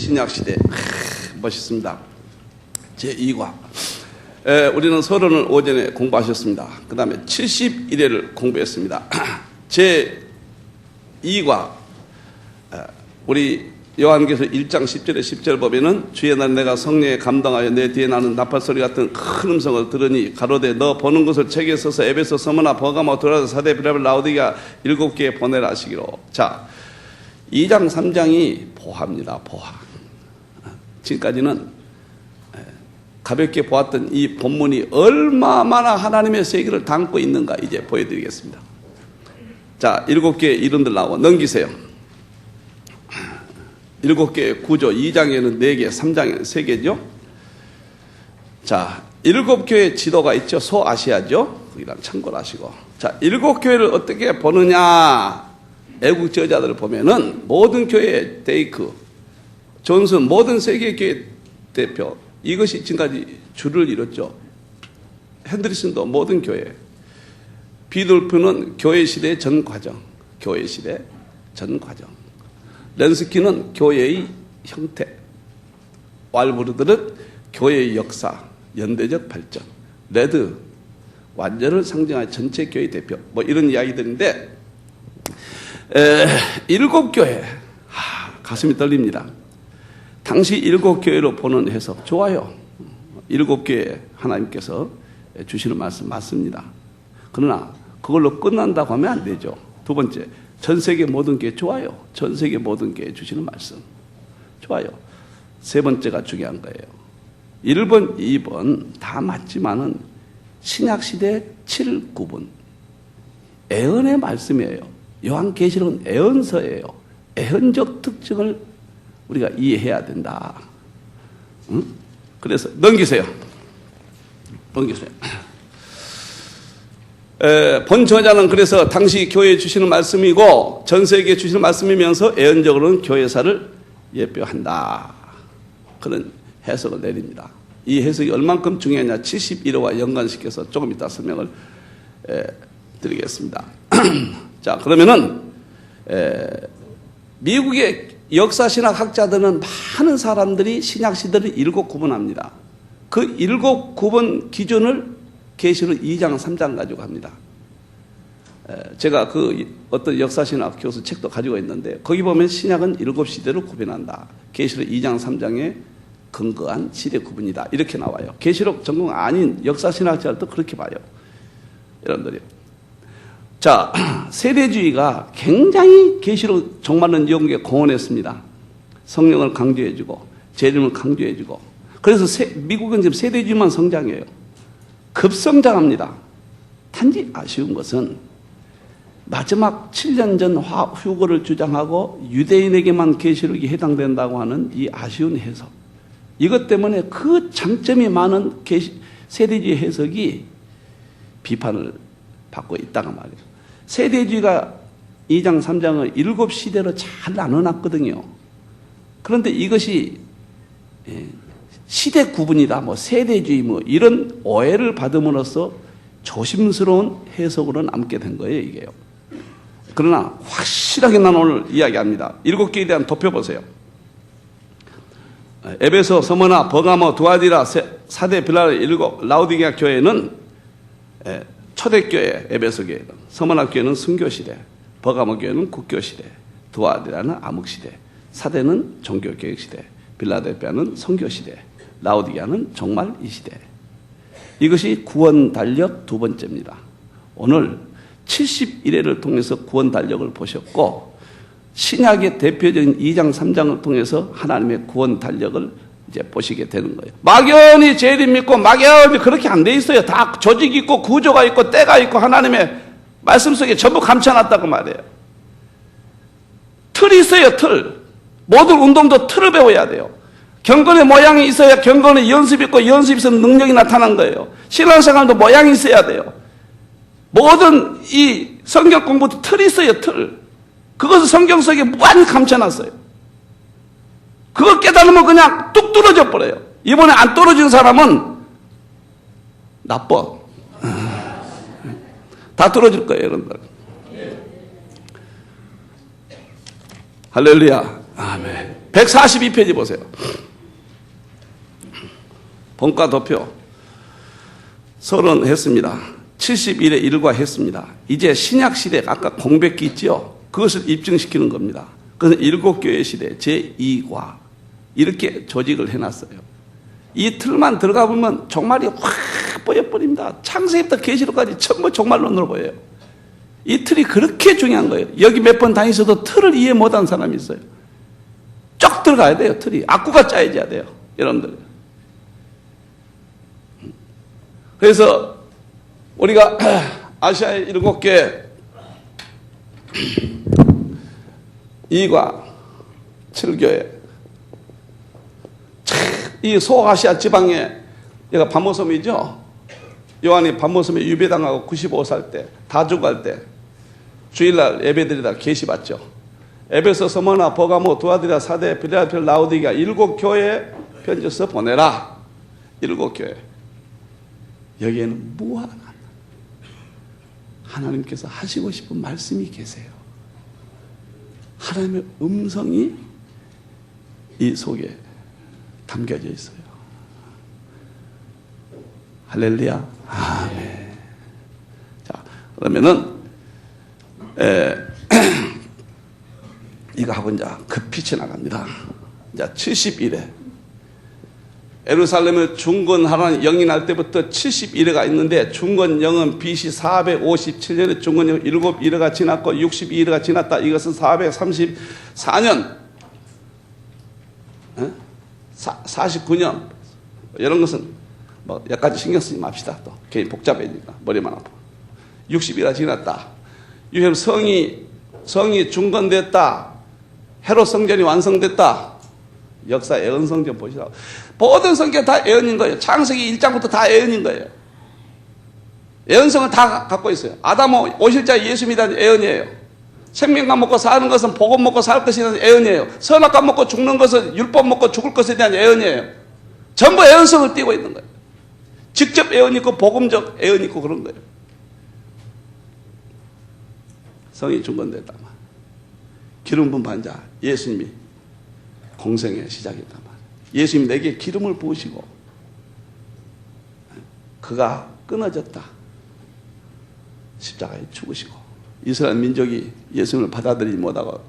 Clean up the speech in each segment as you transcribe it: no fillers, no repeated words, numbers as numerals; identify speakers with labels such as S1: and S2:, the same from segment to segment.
S1: 신약시대. 멋있습니다. 제2과. 우리는 서론을 오전에 공부하셨습니다. 그 다음에 71회를 공부했습니다. 제2과. 우리 요한계시록 1장 10절에 10절 보면은 주의 날 내가 성령에 감동하여 내 뒤에 나는 나팔소리 같은 큰 음성을 들으니 가로되 너 보는 것을 책에 써서 에베소, 서머나, 버가모, 두라데, 사데, 빌라델, 라오디게아 7개에 보내라 하시기로. 자, 2장 3장이 보화입니다. 보화. 지금까지는 가볍게 보았던 이 본문이 얼마나 하나님의 세계를 담고 있는가 이제 보여드리겠습니다. 자, 7개의 이름들 나오고 넘기세요. 7개의 구조, 2장에는 4개, 3장에는 3개죠. 자, 7교회 지도가 있죠. 소아시아죠. 거기랑 참고를 하시고. 자, 7교회를 어떻게 보느냐. 애국 저자들을 보면은 모든 교회 데이크, 존슨, 모든 세계교회 대표, 이것이 지금까지 줄을 이뤘죠. 핸드리슨도 모든 교회. 비돌프는 교회 시대 전 과정, 교회 시대 전 과정. 렌스키는 교회의 형태, 왈브르들은 교회의 역사, 연대적 발전, 레드, 완전을 상징하는 전체 교회 대표, 뭐 이런 이야기들인데, 7교회, 가슴이 떨립니다. 당시 7교회로 보는 해석, 좋아요. 7교회 하나님께서 주시는 말씀 맞습니다. 그러나 그걸로 끝난다고 하면 안 되죠. 두 번째, 전 세계 모든 교회 좋아요. 전 세계 모든 교회 주시는 말씀 좋아요. 세 번째가 중요한 거예요. 1번, 2번 다 맞지만은 신약시대 7, 9번 애언의 말씀이에요. 요한계시록은 애언서예요. 애언적 특징을 우리가 이해해야 된다. 응? 그래서 넘기세요. 본 저자는 그래서 당시 교회에 주시는 말씀이고 전 세계에 주시는 말씀이면서 애언적으로는 교회사를 예표한다. 그런 해석을 내립니다. 이 해석이 얼만큼 중요하냐 71호와 연관시켜서 조금 이따 설명을 드리겠습니다. 자, 그러면은 미국의 역사신학 학자들은 많은 사람들이 신약시대를 7 구분합니다. 그 7 구분 기준을 계시록 2장 3장 가지고 합니다. 제가 그 어떤 역사신학 교수 책도 가지고 있는데 거기 보면 신약은 7시대로 구분한다. 계시록 2장 3장에 근거한 시대 구분이다. 이렇게 나와요. 계시록 전공 아닌 역사신학자들도 그렇게 봐요. 여러분들이. 자, 세대주의가 굉장히 계시록 종말론 연구에 공헌했습니다. 성령을 강조해주고 재림을 강조해주고. 그래서 미국은 지금 세대주의만 성장해요. 급성장합니다. 단지 아쉬운 것은 마지막 7년 전 휴거를 주장하고 유대인에게만 계시록이 해당된다고 하는 이 아쉬운 해석. 이것 때문에 그 장점이 많은 세대주의 해석이 비판을 받고 있다가 말이에요. 세대주의가 2장 3장을 7시대로 잘 나눠놨거든요. 그런데 이것이 시대 구분이다, 뭐 세대주의, 뭐 이런 오해를 받음으로써 조심스러운 해석으로 남게 된 거예요, 이게요. 그러나 확실하게 난 오늘 이야기합니다. 7개에 대한 도표 보세요. 에베소, 서머나, 버가모, 두아디라, 사데, 빌라델, 7, 라오디게아 교회는 초대교회, 에베소 교회는, 서머나 교회는 순교시대, 버가모 교회는 국교시대, 두아디라는 암흑시대, 사데는 종교개혁시대, 빌라델피아는 선교시대, 라오디게아는 종말 이 시대. 이것이 구원 달력 두 번째입니다. 오늘 71회를 통해서 구원 달력을 보셨고 신약의 대표적인 2장 3장을 통해서 하나님의 구원 달력을 이제 보시게 되는 거예요. 막연히 재림 믿고 막연히 그렇게 안 돼 있어요. 다 조직이 있고 구조가 있고 때가 있고 하나님의 말씀 속에 전부 감춰놨다고 말해요. 틀이 있어요. 틀. 모든 운동도 틀을 배워야 돼요. 경건의 모양이 있어야 경건의 연습이 있고 연습이 있으면 능력이 나타난 거예요. 신앙생활도 모양이 있어야 돼요. 모든 이 성경 공부도 틀이 있어요. 틀. 그것을 성경 속에 무한히 감춰놨어요. 그걸 깨달으면 그냥 뚝 떨어져 버려요. 이번에 안 떨어진 사람은 나빠. 다 떨어질 거예요, 여러분들. 할렐루야. 아멘. 142페이지 보세요. 본과 도표 30 했습니다. 71에 일과했습니다. 이제 신약 시대 아까 공백기 있죠? 그것을 입증시키는 겁니다. 그것은 일곱 교회 시대 제2과 이렇게 조직을 해놨어요. 이 틀만 들어가 보면 종말이 확 보여버립니다. 창세기부터 계시록까지 전부 종말론으로 보여요. 이 틀이 그렇게 중요한 거예요. 여기 몇 번 다니셔도 틀을 이해 못한 사람이 있어요. 쭉 들어가야 돼요. 틀이. 악구가 짜여져야 돼요. 여러분들. 그래서 우리가 아시아의 7개 2과 7교회 이 소아시아 지방에 얘가 반모섬이죠. 요한이 반모섬에 유배당하고 95살 때 다 죽어갈 때 주일날 예배드리다 계시 받죠. 에베소, 서머나, 버가모, 두아디라, 사대, 필라델피아, 라오디게아 7교회에 편지서 보내라. 7교회. 여기에는 무한한 하나님께서 하시고 싶은 말씀이 계세요. 하나님의 음성이 이 속에 담겨져 있어요. 할렐루야. 아멘. 자, 그러면은 이거 하고 이제 급히 지나갑니다. 이제 71회 예루살렘을 중건하라는 영이 날 때부터 71회가 있는데 중건영은 BC 457년에 중건영 7일회가 지났고 62일회가 지났다. 이것은 434년 49년 이런 것은 뭐 여기까지 신경 쓰지 맙시다. 또 괜히 복잡해지니까 머리만 아파. 60일회가 지났다. 유hem 성이 중건됐다. 헤롯 성전이 완성됐다. 역사 예언 성경 보시라고. 모든 성경 다 예언인 거예요. 창세기 1장부터 다 예언인 거예요. 예언성을 다 갖고 있어요. 아담 오실 자 예수님이라는 예언이에요. 생명과 먹고 사는 것은 복음 먹고 살 것이라는 예언이에요. 선악과 먹고 죽는 것은 율법 먹고 죽을 것에 대한 예언이에요. 전부 예언성을 띄고 있는 거예요. 직접 예언이 있고 복음적 예언이 있고 그런 거예요. 성이 중건됐다. 기름 부은 자 예수님이 공생의 시작이었단 말이에요. 예수님 내게 기름을 부으시고 그가 끊어졌다. 십자가에 죽으시고 이스라엘 민족이 예수님을 받아들이지 못하고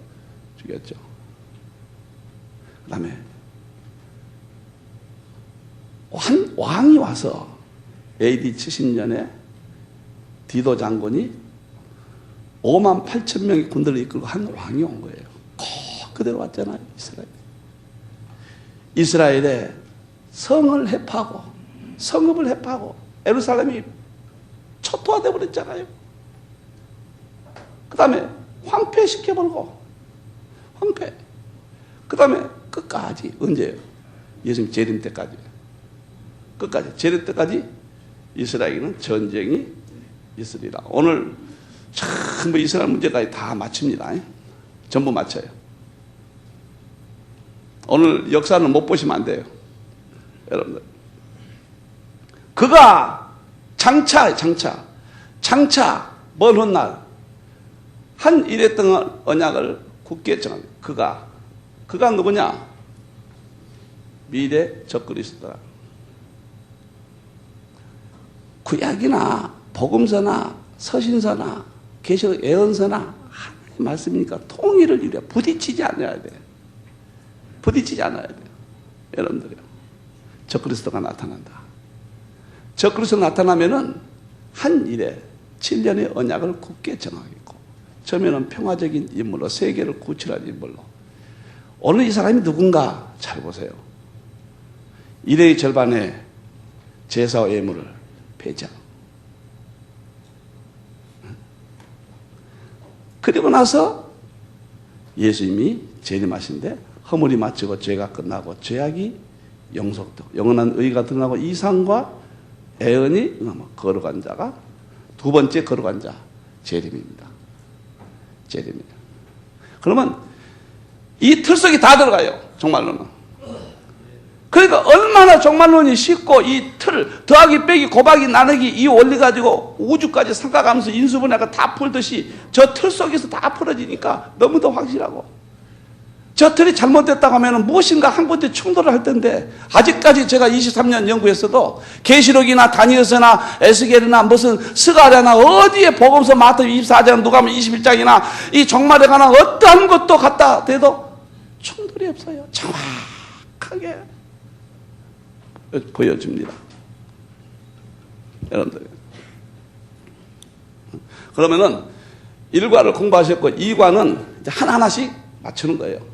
S1: 죽였죠. 그 다음에 한 왕이 와서 AD 70년에 디도 장군이 5만 8천 명의 군대를 이끌고 한 왕이 온 거예요. 그대로 왔잖아요. 이스라엘에 성을 해파고 성읍을 해파고 예루살렘이 초토화되어 버렸잖아요. 그 다음에 황폐시켜버리고 황폐. 그 다음에 끝까지 언제예요? 예수님 재림 때까지 끝까지 재림 때까지 이스라엘에는 전쟁이 있으리라. 오늘 전부 이스라엘 문제까지 다 맞춥니다. 전부 맞춰요. 오늘 역사는 못 보시면 안 돼요. 여러분들. 그가 장차 먼 훗날 한 일했던 언약을 굳게 정합니다. 그가 누구냐? 미래 적그리스도라. 구약이나 복음서나 서신서나 계시록 예언서나 하나님의 말씀이니까 통일을 이루어 부딪히지 않아야 돼요. 부딪히지 않아야 돼요. 여러분들이요. 적그리스도가 나타난다. 적그리스도가 나타나면은 한 일에 7년의 언약을 굳게 정하겠고 처음에는 평화적인 인물로 세계를 구출할 인물로. 오늘 이 사람이 누군가 잘 보세요. 일의 절반의 제사와 예물을 폐지하고 그리고 나서 예수님이 재림하신데 허물이 마치고 죄가 끝나고 죄악이 용서도 영원한 의가 드러나고 이상과 애언이 거룩한 자가 두 번째 거룩한 자 재림입니다. 재림이에요. 그러면 이 틀 속에 다 들어가요. 종말론은. 그러니까 얼마나 종말론이 쉽고 이 틀 더하기 빼기 곱하기 나누기 이 원리 가지고 우주까지 삼각함수 인수분해가 다 풀듯이 저 틀 속에서 다 풀어지니까 너무도 확실하고 저 틀이 잘못됐다고 하면 무엇인가 한 군데 충돌을 할 텐데 아직까지 제가 23년 연구했어도 계시록이나 다니엘서나 에스겔이나 무슨 스가랴나 어디에 복음서 마태 24장 누가복음 21장이나 이 종말에 관한 어떠한 것도 갖다 대도 충돌이 없어요. 정확하게 보여줍니다. 여러분들, 그러면은 1과를 공부하셨고 2과는 이제 하나하나씩 맞추는 거예요.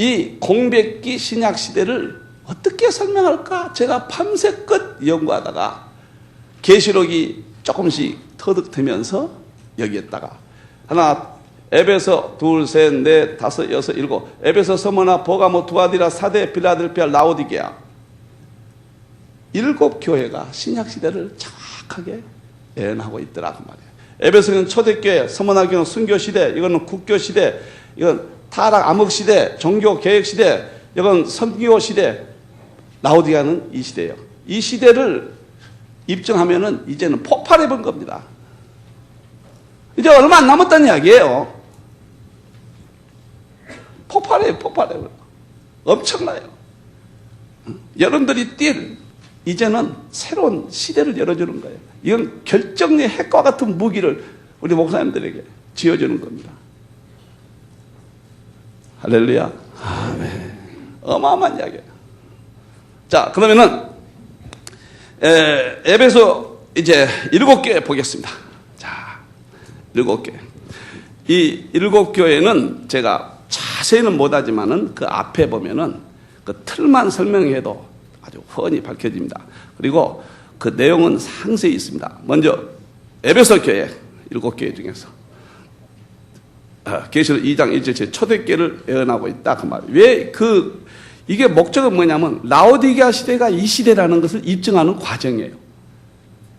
S1: 이 공백기 신약 시대를 어떻게 설명할까? 제가 밤새껏 연구하다가 계시록이 조금씩 터득되면서 여기에다가 하나, 에베소, 둘, 셋, 넷, 다섯, 여섯, 일곱, 에베소, 서머나, 버가모, 두아디라, 사대, 빌라델피아, 라오디게아, 7 교회가 신약 시대를 정확하게 예언하고 있더라고 말이에요. 에베소는 초대교회, 서머나교는 순교시대, 이거는 국교시대, 이건 타락 암흑시대, 종교개혁시대, 이건 선교시대, 라오디게아는 이 시대예요. 이 시대를 입증하면은 이제는 폭발해본 겁니다. 이제 얼마 안 남았다는 이야기예요. 폭발해요. 엄청나요. 여러분들이 뛸 이제는 새로운 시대를 열어주는 거예요. 이건 결정의 핵과 같은 무기를 우리 목사님들에게 쥐어주는 겁니다. 할렐루야. 아멘. 어마어마한 이야기예요. 자, 그러면은 에베소 이제 7개 보겠습니다. 자, 7개. 이 7교회는 제가 자세히는 못하지만은 그 앞에 보면은 그 틀만 설명해도 아주 훤히 밝혀집니다. 그리고 그 내용은 상세히 있습니다. 먼저 에베소 교회 7교회 중에서 계시록 2장 1절 초대교회를 예언하고 있다 그 말이에요. 왜 이게 목적은 뭐냐면 라오디게아 시대가 이 시대라는 것을 입증하는 과정이에요.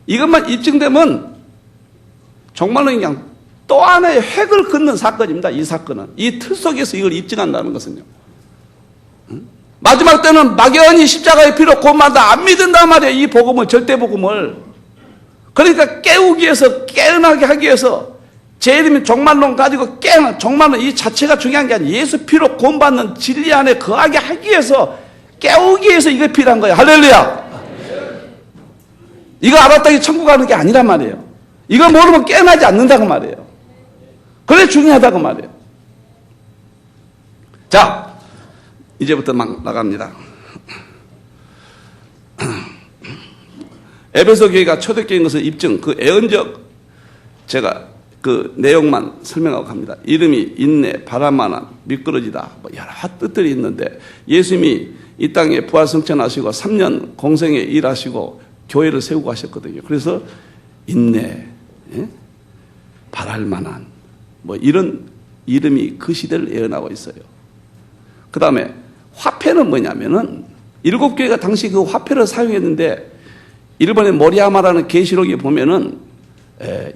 S1: 이것만 입증되면 정말로 그냥 또 하나의 획을 긋는 사건입니다. 이 사건은 이 틀 속에서 이걸 입증한다는 것은요. 마지막 때는 막연히 십자가의 피로 구원받아 안 믿는단 말이에요. 이 복음을, 절대 복음을. 그러니까 깨우기 위해서, 깨어나게 하기 위해서 제1인 종말론 가지고 종말론 이 자체가 중요한 게 아니라 예수 피로 구원받는 진리 안에 거하게 하기 위해서, 깨우기 위해서 이게 필요한 거예요. 할렐루야. 이거 알았다고 천국 가는 게 아니란 말이에요. 이거 모르면 깨어나지 않는다고 말이에요. 그래 중요하다고 말이에요. 자, 이제부터 막 나갑니다. 에베소 교회가 초대교회인 것을 입증, 그 예언적 제가 그 내용만 설명하고 갑니다. 이름이 인내, 바람만한, 미끄러지다, 뭐 여러 뜻들이 있는데 예수님이 이 땅에 부활승천하시고 3년 공생에 일하시고 교회를 세우고 하셨거든요. 그래서 인내, 바랄만한 뭐 이런 이름이 그 시대를 예언하고 있어요. 그 다음에 화폐는 뭐냐면은 7교회가 당시 그 화폐를 사용했는데 일본의 모리야마라는 계시록에 보면은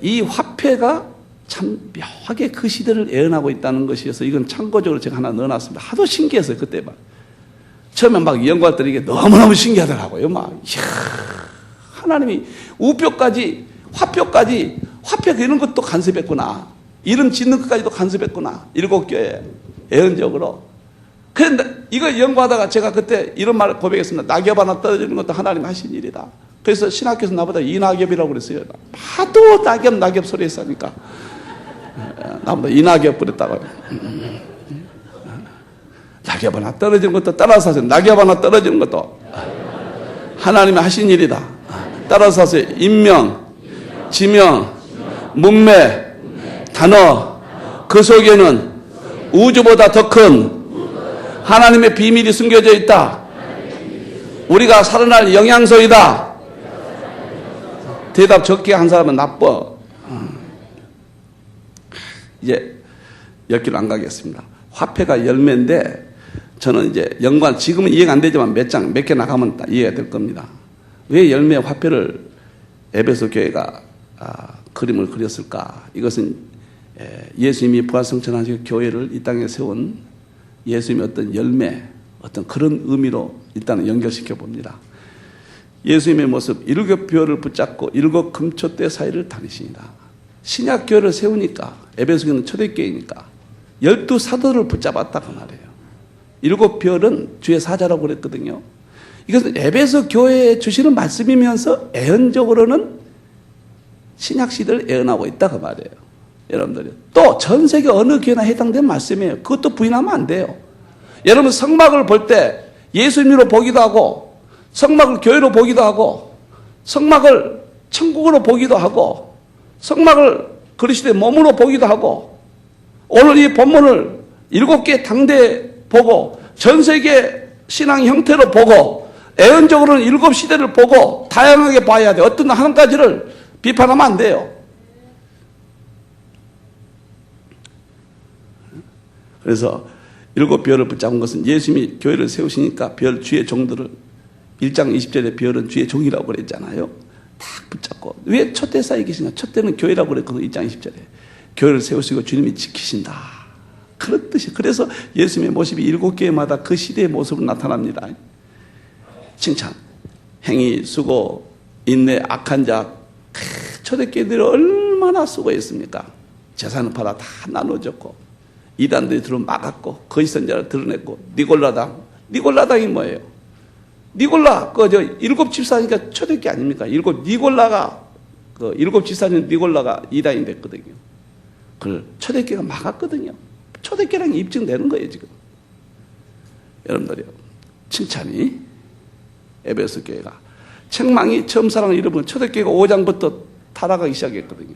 S1: 이 화폐가 참 묘하게 그 시대를 예언하고 있다는 것이어서 이건 참고적으로 제가 하나 넣어놨습니다. 하도 신기했어요. 그때 막 처음에 막 연구했더니 이게 너무너무 신기하더라고요. 막 이야, 하나님이 우표까지 화표까지 화폐 그리는 것도 간섭했구나. 이름 짓는 것까지도 간섭했구나. 7교회 예언적으로. 그런데 이거 연구하다가 제가 그때 이런 말을 고백했습니다. 낙엽 하나 떨어지는 것도 하나님 하신 일이다. 그래서 신학교에서 나보다 이낙엽이라고 그랬어요. 하도 낙엽 소리 했으니까 나보다 이낙엽 그랬다고요. 낙엽 하나 떨어지는 것도 따라서 하세요. 낙엽 하나 떨어지는 것도 하나님이 하신 일이다. 따라서 하세요. 인명, 지명, 문매, 단어, 그 속에는 우주보다 더 큰 하나님의 비밀이 숨겨져 있다. 우리가 살아날 영양소이다. 대답 적게 한 사람은 나빠. 이제 엮기로 안 가겠습니다. 화폐가 열매인데 저는 이제 연관 지금은 이해가 안 되지만 몇 개 나가면 이해가 될 겁니다. 왜 열매 화폐를 에베소 교회가 그림을 그렸을까? 이것은 예수님이 부활승천하시고 교회를 이 땅에 세운 예수님의 어떤 열매, 어떤 그런 의미로 일단은 연결시켜 봅니다. 예수님의 모습, 7교회를 붙잡고 7 금초대 사이를 다니시니다. 신약교회를 세우니까, 에베소교는 초대교회니까 12 사도를 붙잡았다 그 말이에요. 7 별은 주의 사자라고 그랬거든요. 이것은 에베소 교회에 주시는 말씀이면서 애언적으로는 신약시대를 애언하고 있다 그 말이에요. 여러분들이 또 전 세계 어느 교회나 해당되는 말씀이에요. 그것도 부인하면 안 돼요. 여러분 성막을 볼 때 예수님으로 보기도 하고, 성막을 교회로 보기도 하고, 성막을 천국으로 보기도 하고, 성막을 그리스도의 몸으로 보기도 하고, 오늘 이 본문을 7개 당대 보고 전 세계 신앙 형태로 보고 애언적으로는 7시대를 보고 다양하게 봐야 돼. 어떤 한 가지를 비판하면 안 돼요. 그래서 7별을 붙잡은 것은 예수님이 교회를 세우시니까 별 주의 종들을 1장 20절에 별은 주의 종이라고 그랬잖아요. 딱 붙잡고 왜 촛대사에 계시냐. 촛대는 교회라고 그랬거든요. 1장 20절에 교회를 세우시고 주님이 지키신다 그런 뜻이. 그래서 예수님의 모습이 7개마다 그 시대의 모습으로 나타납니다. 칭찬, 행위, 수고, 인내, 악한 자. 초대교회들이 얼마나 수고했습니까? 재산을 팔아 다 나눠줬고 이단들이 들어 막았고 거짓 선자를 드러냈고 니골라당이 뭐예요? 니골라 그 7 집사니까 초대교회 아닙니까? 7 니골라가 그 7 집사는 니골라가 이단이 됐거든요. 그걸 초대교회가 막았거든요. 초대교회랑 입증되는 거예요 지금. 여러분들이요, 칭찬이 에베소 교회가 책망이 처음 사랑을 잃어버린 초대교회가 5장부터 타락하기 시작했거든요.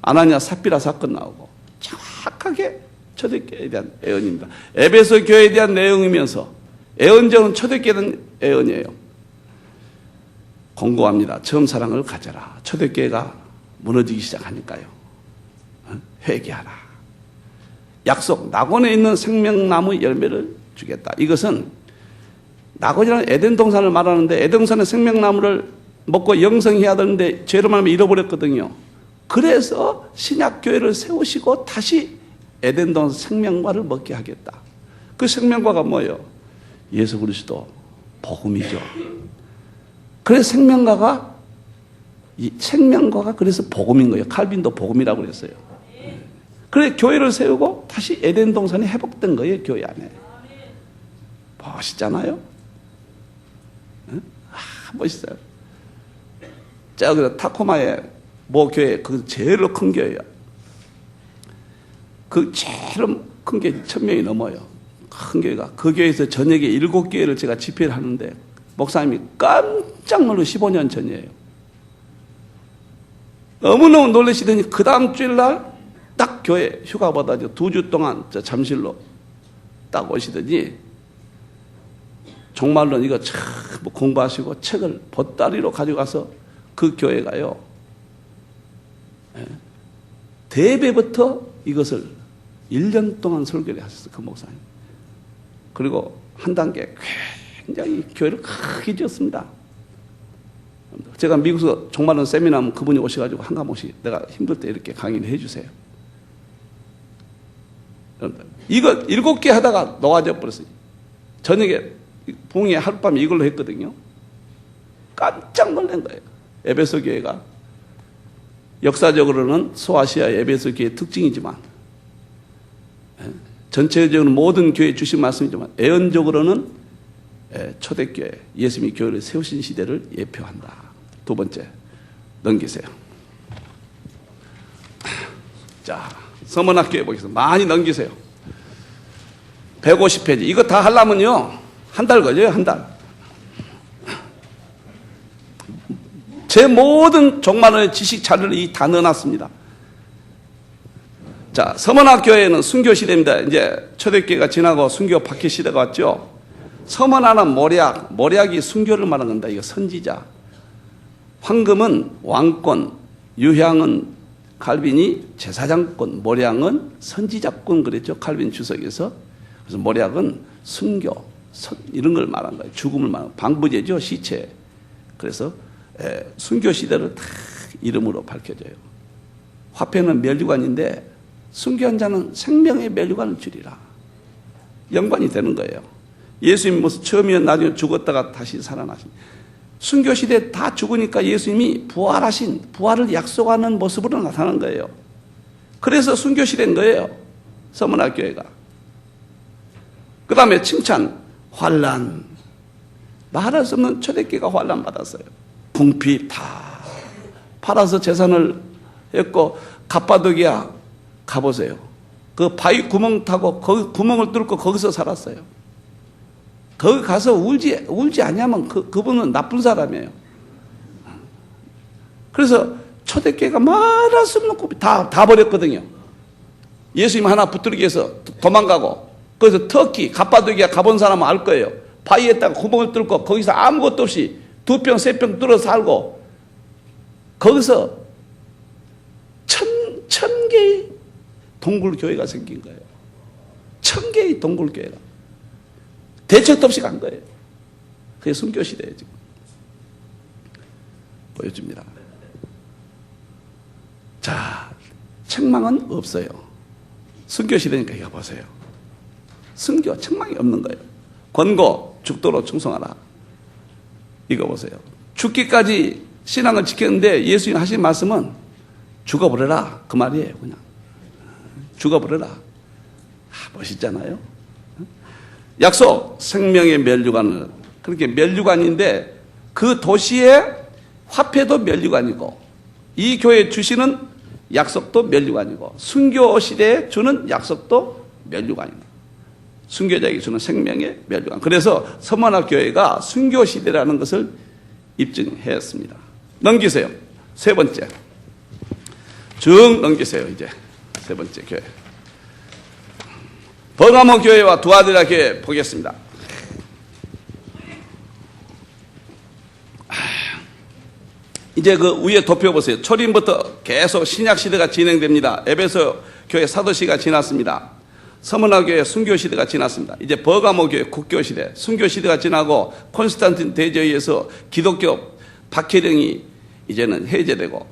S1: 아나니아 삽비라 사건 나오고 정확하게 초대교회에 대한 애언입니다. 에베소 교회에 대한 내용이면서 애언적은 초대교회에 대한 애언이에요. 공고합니다. 처음 사랑을 가져라. 초대교회가 무너지기 시작하니까요. 회개하라. 약속, 낙원에 있는 생명나무 열매를 주겠다. 이것은 낙원이라는 에덴 동산을 말하는데 에덴 동산의 생명나무를 먹고 영성해야 되는데 죄로 말하면 잃어버렸거든요. 그래서 신약교회를 세우시고 다시 에덴 동산 생명과를 먹게 하겠다. 그 생명과가 뭐예요? 예수 그리스도 복음이죠. 그래서 생명과가 그래서 복음인 거예요. 칼빈도 복음이라고 그랬어요. 그래 교회를 세우고 다시 에덴 동산이 회복된 거예요. 교회 안에. 멋있잖아요. 멋있어요. 저기 타코마의 모 교회 그 제일 큰 교회예요. 그 제일 큰 교회 1000명이 넘어요. 큰 교회가. 그 교회에서 저녁에 7교회를 제가 집회를 하는데 목사님이 깜짝 놀라 15년 전이에요. 너무너무 놀라시더니 그 다음 주일날 딱 교회 휴가 받아서 2주 동안 잠실로 딱 오시더니 종말론 이거 참 공부하시고 책을 보따리로 가져가서 그 교회가요. 대배부터 이것을 1년 동안 설교를 하셨어요. 그 목사님. 그리고 한 단계 굉장히 교회를 크게 지었습니다. 제가 미국에서 종말론 세미나 하면 그분이 오셔가지고 한 과목씩 내가 힘들 때 이렇게 강의를 해주세요. 이거 7개 하다가 놓아져 버렸어요. 저녁에 봉에 하룻밤 이걸로 했거든요. 깜짝 놀란 거예요. 에베소 교회가 역사적으로는 소아시아의 에베소 교회의 특징이지만 전체적으로는 모든 교회에 주신 말씀이지만 애언적으로는 초대교회 예수님이 교회를 세우신 시대를 예표한다. 2번째 넘기세요. 자, 서문학교에 보겠습니다. 많이 넘기세요. 150페이지. 이거 다 하려면요 한 달 걸려요. 한 달. 제 모든 종말론의 지식 자료를 다 넣어놨습니다. 자, 서문학교에는 순교 시대입니다. 이제 초대교회가 지나고 순교 박해 시대가 왔죠. 서문화는 모략이 순교를 말하는 겁니다. 이거 선지자. 황금은 왕권, 유향은 칼빈이 제사장권, 모략은 선지자권 그랬죠. 칼빈 주석에서. 그래서 모략은 순교, 이런 걸 말한 거예요. 죽음을 말하는 방부제죠. 시체. 그래서 순교 시대를 다 이름으로 밝혀져요. 화폐는 멸류관인데 순교한 자는 생명의 멸류관을 주리라. 연관이 되는 거예요. 예수님이 무슨 처음이면 나중에 죽었다가 다시 살아나신. 순교 시대에 다 죽으니까 예수님이 부활을 약속하는 모습으로 나타난 거예요. 그래서 순교 시대인 거예요. 서문화 교회가. 그 다음에 칭찬, 환란. 말할 수 없는 초대교회가 환란 받았어요. 궁핍 다 팔아서 재산을 했고, 갑바도기야 가보세요. 그 바위 구멍 타고 거기 구멍을 뚫고 거기서 살았어요. 거기 가서 울지 아니하면 그분은 나쁜 사람이에요. 그래서 초대교회가 말할 수 없는 고비 다 버렸거든요. 예수님 하나 붙들기 위해서 도망가고, 그래서 터키, 갑바도기야 가본 사람은 알 거예요. 바위에다가 구멍을 뚫고 거기서 아무것도 없이 2병, 3병 뚫어 살고, 거기서 천 개의 동굴교회가 생긴 거예요. 1000개의 동굴교회가. 대책도 없이 간 거예요. 그게 순교시대예요, 지금. 보여줍니다. 자, 책망은 없어요. 순교시대니까 이거 보세요. 순교, 책망이 없는 거예요. 권고, 죽도록 충성하라. 이거 보세요. 죽기까지 신앙을 지켰는데 예수님 하신 말씀은 죽어버려라. 그 말이에요, 그냥. 죽어버려라. 멋있잖아요. 약속, 생명의 면류관을. 그렇게 면류관인데 그 도시의 화폐도 면류관이고, 이 교회 주시는 약속도 면류관이고, 순교 시대에 주는 약속도 면류관입니다. 순교자에게 주는 생명의 면류관. 그래서 서문화 교회가 순교 시대라는 것을 입증했습니다. 넘기세요. 세 번째. 쭉 넘기세요. 이제 세 번째 교회. 버가모 교회와 두아디라 교회 보겠습니다. 이제 그 위에 도표 보세요. 초림부터 계속 신약 시대가 진행됩니다. 에베소 교회 사도 시대가 지났습니다. 서문화 교회 순교 시대가 지났습니다. 이제 버가모 교회 국교 시대, 순교 시대가 지나고 콘스탄틴 대제에 의해서 기독교 박해령이 이제는 해제되고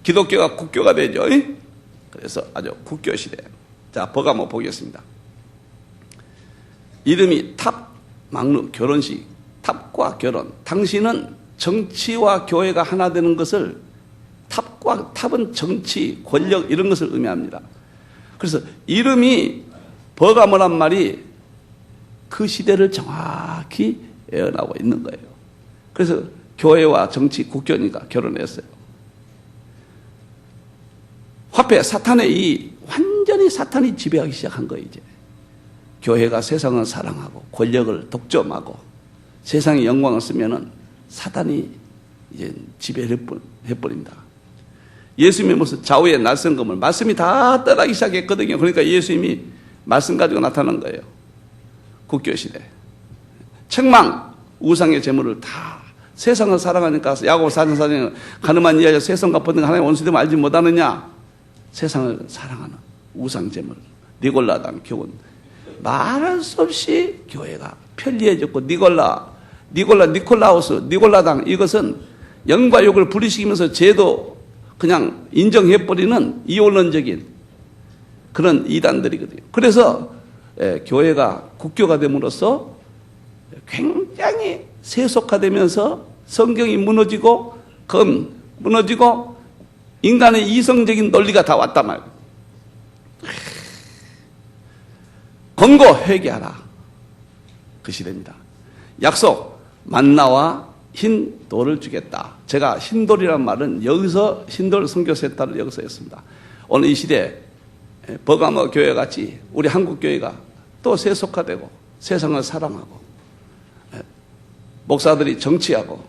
S1: 기독교가 국교가 되죠. 그래서 아주 국교 시대. 자, 버가모 보겠습니다. 이름이 탑 막루 결혼식, 탑과 결혼. 당신은 정치와 교회가 하나 되는 것을, 탑은 정치, 권력 이런 것을 의미합니다. 그래서 이름이 버가모란 말이 그 시대를 정확히 예언하고 있는 거예요. 그래서 교회와 정치, 국교니까 결혼했어요. 화폐, 사탄의 완전히 사탄이 지배하기 시작한 거예요, 이제. 교회가 세상을 사랑하고 권력을 독점하고 세상의 영광을 쓰면은 사탄이 이제 지배를 해버립니다. 예수님의 모습, 좌우의 날성검을, 말씀이 다 떠나기 시작했거든요. 그러니까 예수님이 말씀 가지고 나타난 거예요. 국교시대. 책망, 우상의 재물을 다 세상을 사랑하니까 야고보 4장 4장에 가늠한 이하여 세상과 보는 하나님의 원수됨을 알지 못하느냐. 세상을 사랑하는 우상 재물, 니골라당 교훈. 말할 수 없이 교회가 편리해졌고, 니콜라우스, 니골라당, 이것은 영과 욕을 분리시키면서 죄도 그냥 인정해버리는 이원론적인 그런 이단들이거든요. 그래서 교회가 국교가 됨으로써 굉장히 세속화되면서 성경이 무너지고 무너지고 인간의 이성적인 논리가 다 왔단 말이에요. 권고 회개하라. 그 시대입니다. 약속, 만나와 흰 돌을 주겠다. 제가 흰 돌이라는 말은 여기서 흰돌 선교 세타를 여기서 했습니다. 오늘 이 시대에 버가모 교회 같이 우리 한국 교회가 또 세속화되고 세상을 사랑하고 목사들이 정치하고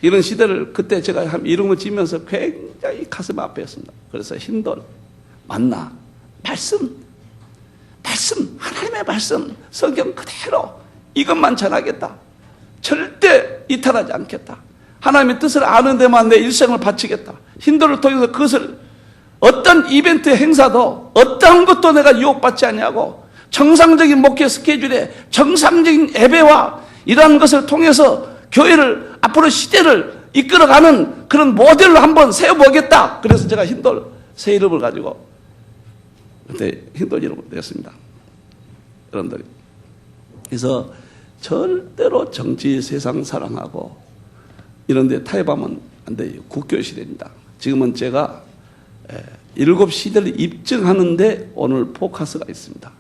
S1: 이런 시대를 그때 제가 이름을 지면서 굉장히 가슴 아파했습니다. 그래서 흰돌, 만나, 말씀, 하나님의 말씀, 성경 그대로 이것만 전하겠다. 절대 이탈하지 않겠다. 하나님의 뜻을 아는 데만 내 일생을 바치겠다. 흰돌을 통해서 그것을 어떤 이벤트 행사도 어떤 것도 내가 유혹받지 아니하고 정상적인 목회 스케줄에 정상적인 예배와 이러한 것을 통해서 교회를 앞으로 시대를 이끌어가는 그런 모델로 한번 세워보겠다. 그래서 제가 흰돌 새 이름을 가지고 그때 흰돌 이름을 냈습니다. 여러분들. 그래서 절대로 정치 세상 사랑하고 이런 데 타협하면 안 돼요. 국교 시대입니다. 지금은 제가 일곱 시대를 입증하는데 오늘 포커스가 있습니다.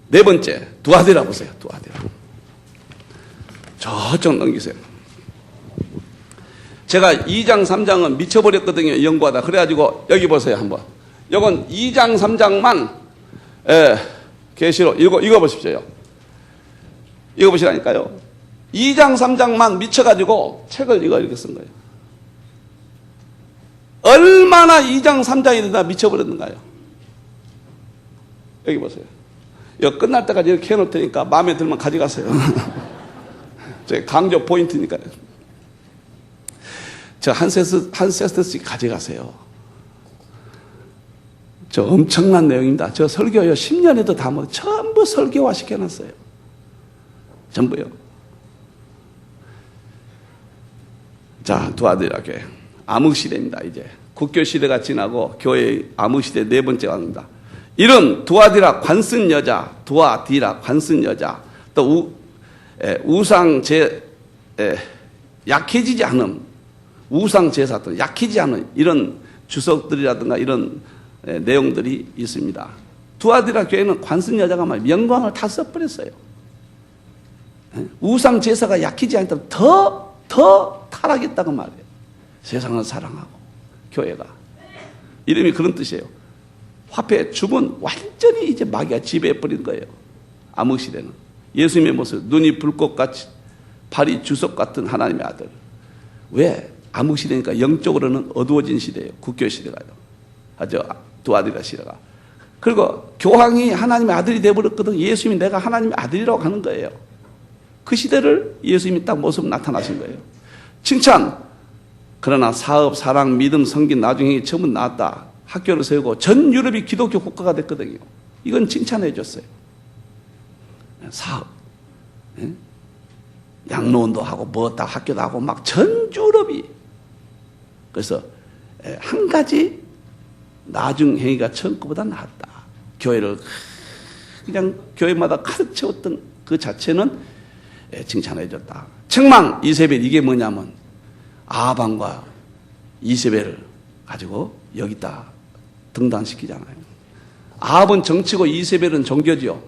S1: 네 번째, 두아디라 보세요. 두아디라. 저쪽 넘기세요. 제가 2장, 3장은 미쳐버렸거든요. 연구하다. 그래가지고 여기 보세요. 한번. 이건 2장, 3장만 계시록 읽어보십시오. 읽어보시라니까요. 2장, 3장만 미쳐가지고 책을 이렇게 쓴 거예요. 얼마나 2장, 3장이 다 미쳐버렸는가요? 여기 보세요. 이거 끝날 때까지 이렇게 해놓을 테니까 마음에 들면 가져가세요. 제 강조 포인트니까요. 저 한 세트씩 가져가세요. 저 엄청난 내용입니다. 저 설교요 10년에도 다 못 전부 설교화 시켜놨어요. 전부요. 자, 두아디라 교회. 암흑시대입니다. 이제 국교시대가 지나고 교회의 암흑시대 네 번째 왕입니다. 이런 두아디라 관쓴 여자, 두아디라 관쓴 여자, 또 우상 약해지지 않은 우상 제사 등 약해지지 않은 이런 주석들이라든가 이런 내용들이 있습니다. 두아디라 교회는 관쓴 여자가 막 영광을 다 써버렸어요. 우상 제사가 약해지지 않다면 더 타락했다고 말이에요. 세상을 사랑하고 교회가 이름이 그런 뜻이에요. 화폐 주문 완전히 이제 마귀가 지배해버린 거예요. 암흑시대는 예수님의 모습, 눈이 불꽃같이 발이 주석 같은 하나님의 아들. 왜? 암흑시대니까 영적으로는 어두워진 시대예요. 국교시대가요. 두아디라 시대가. 그리고 교황이 하나님의 아들이 되어버렸거든. 예수님이 내가 하나님의 아들이라고 하는 거예요. 그 시대를 예수님이 딱 모습 나타나신 거예요. 칭찬. 그러나 사업, 사랑, 믿음, 성긴, 나중에 전부 나왔다. 학교를 세우고 전 유럽이 기독교 국가가 됐거든요. 이건 칭찬해 줬어요. 사업. 양로원도 하고 뭐다 학교도 하고 막 전 유럽이. 그래서 한 가지 나중 행위가 처음 것보다 낫다. 교회를 그냥 교회마다 가득 채웠던 그 자체는 칭찬해 줬다. 책망 이세벨 이게 뭐냐면 아방과 이세벨을 가지고 여기다 등단시키잖아요. 아합은 정치고 이세벨은 종교지요.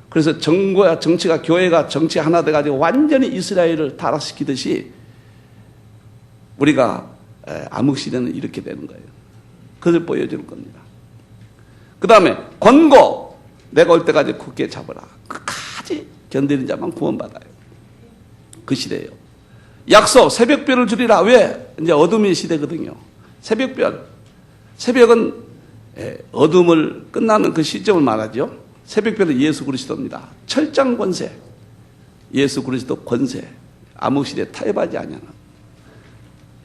S1: 그래서 정부와 정치가 교회가 정치 하나 돼가지고 완전히 이스라엘을 타락시키듯이 우리가 암흑시대는 이렇게 되는 거예요. 그것을 보여주는 겁니다. 그 다음에 권고 내가 올 때까지 굳게 잡아라. 끝까지 견디는 자만 구원받아요. 그 시대예요. 약속 새벽별을 줄이라. 왜? 이제 어둠의 시대거든요. 새벽별. 새벽은 어둠을 끝나는 그 시점을 말하죠. 새벽별은 예수 그리스도입니다. 철장 권세. 예수 그리스도 권세. 암흑시대 타협하지 않냐는.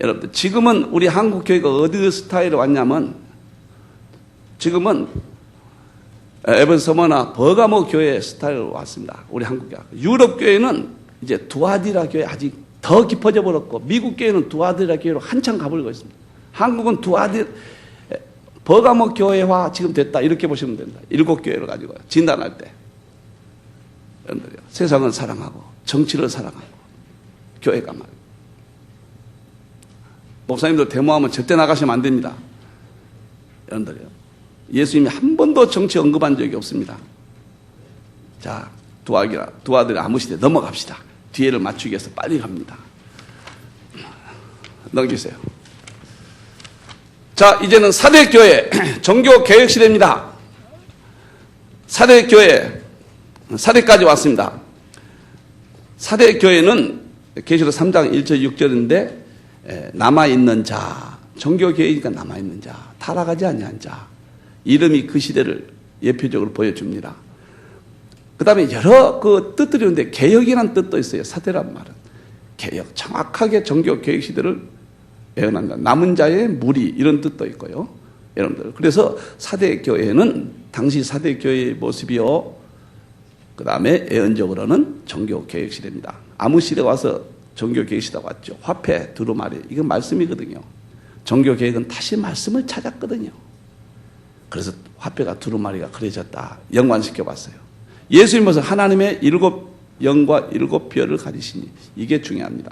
S1: 여러분들 지금은 우리 한국 교회가 어디 스타일로 왔냐면 지금은 에베소머나 버가모 교회 스타일로 왔습니다. 우리 한국 교회. 유럽 교회는 이제 두아디라 교회 아직 더 깊어져 버렸고 미국 교회는 두아디라 교회로 한참 가버리고 있습니다. 한국은 버가모 교회화 지금 됐다 이렇게 보시면 된다. 7교회를 가지고 진단할 때 여러분들요. 세상을 사랑하고 정치를 사랑하고 교회가 말이에요. 목사님들 데모하면 절대 나가시면 안 됩니다. 여러분들요. 예수님이 한 번도 정치 언급한 적이 없습니다. 자, 두아디라 암흑시대 넘어갑시다. 뒤에를 맞추기 위해서 빨리 갑니다. 넘기세요. 자, 이제는 사대교회, 종교개혁시대입니다. 사대교회, 사대까지 왔습니다. 사대교회는 계시록 3장 1절 6절인데 남아있는 자, 종교개혁이니까 남아있는 자, 타락하지 아니한 자, 이름이 그 시대를 예표적으로 보여줍니다. 그 다음에 여러 그 뜻들이 있는데 개혁이라는 뜻도 있어요. 사대란 말은. 개혁, 정확하게 종교개혁 시대를 예언한다. 남은 자의 무리 이런 뜻도 있고요. 여러분들. 그래서 사대교회는 당시 사대교회의 모습이요. 그 다음에 예언적으로는 종교개혁 시대입니다. 암흑시대가 와서 종교개혁 시대가 왔죠. 화폐, 두루마리. 이건 말씀이거든요. 종교개혁은 다시 말씀을 찾았거든요. 그래서 화폐가 두루마리가 그려졌다. 연관시켜봤어요. 예수님은 하나님의 7영과 7별을 가지시니 이게 중요합니다.